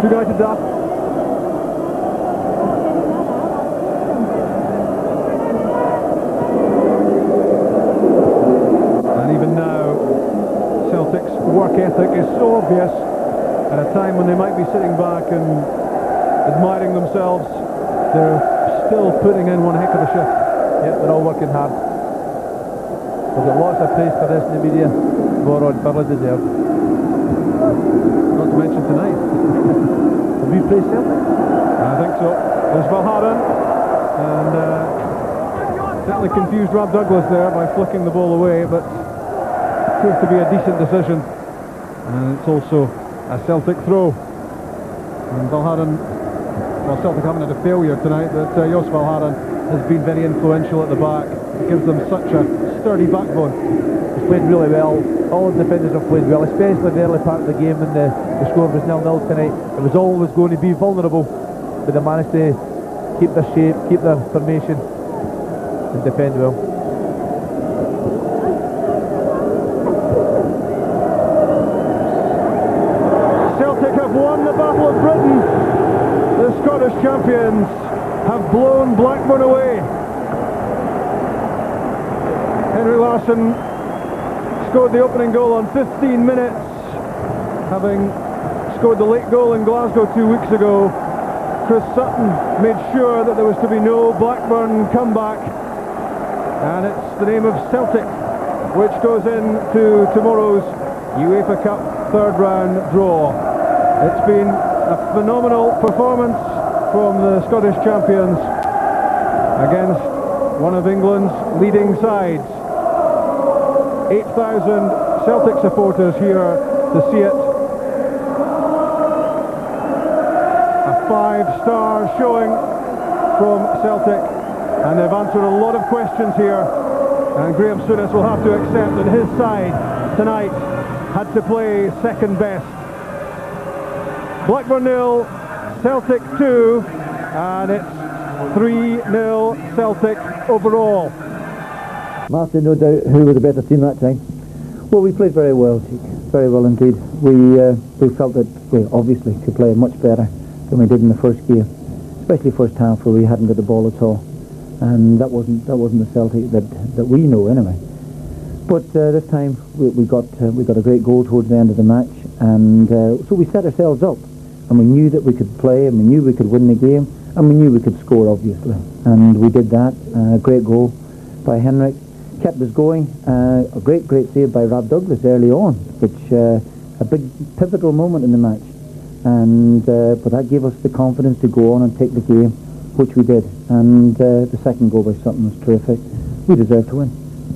Two guys to Duff. And even now, Celtic's work ethic is so obvious at a time when they might be sitting back and admiring themselves. They're still putting in one heck of a shift. Yeah, they're all working hard. We've got lots of praise for this in the media. Boron, fairly deserved. Not to mention tonight. Have you praised Celtic? I think so. There's Valharan, and certainly confused Rob Douglas there by flicking the ball away, but proved to be a decent decision. And it's also a Celtic throw. And Valharan, well, Celtic haven't had a failure tonight, but Jos Valharan has been very influential at the back. It gives them such a sturdy backbone. He's played really well. All the defenders have played well, especially in the early part of the game when the score was 0-0 tonight. It was always going to be vulnerable, but they managed to keep their shape, keep their formation, and defend well. Celtic have won the Battle of Britain. The Scottish champions have blown Blackburn away. Henry Larsson scored the opening goal on 15 minutes, having scored the late goal in Glasgow 2 weeks ago. Chris Sutton made sure that there was to be no Blackburn comeback, and it's the name of Celtic which goes into tomorrow's UEFA Cup third round draw. It's been a phenomenal performance from the Scottish champions against one of England's leading sides. 8,000 Celtic supporters here to see it. A 5-star showing from Celtic, and they've answered a lot of questions here, and Graham Souness will have to accept that his side tonight had to play second best. Blackburn 0, Celtic 2, and it's 3-0 Celtic overall. Martin, no doubt, who was the better team that time? Well, we played very well, very well indeed. We felt that we obviously could play much better than we did in the first game, especially first half where we hadn't got the ball at all, and that wasn't the Celtic that we know anyway. But this time we got a great goal towards the end of the match, and so we set ourselves up, and we knew that we could play, and we knew we could win the game, and we knew we could score, obviously, and we did that. Great goal by Henrik. Kept us going. A great save by Rob Douglas early on, which a big pivotal moment in the match, and but that gave us the confidence to go on and take the game, which we did. And the second goal by Sutton was terrific. We deserved to win.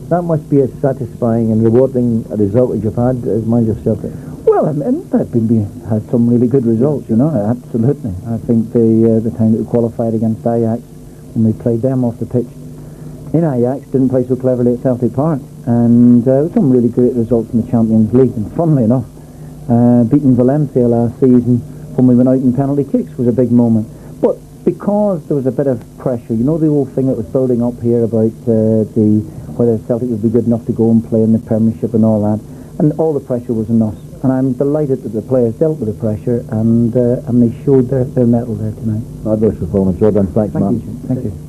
That must be as satisfying and rewarding a result as you've had as manager of Celtic. Well, I mean, we had some really good results, you know, absolutely. I think the time that we qualified against Ajax, when we played them off the pitch in Ajax, didn't play so cleverly at Celtic Park, and some really great results in the Champions League. And funnily enough, beating Valencia last season when we went out in penalty kicks was a big moment. But because there was a bit of pressure, you know, the old thing that was building up here about whether Celtic would be good enough to go and play in the Premiership and all that, and all the pressure was on us. And I'm delighted that the players dealt with the pressure, and they showed their mettle there tonight. Marvellous performance. Well done. Thanks, Mark. Thank you.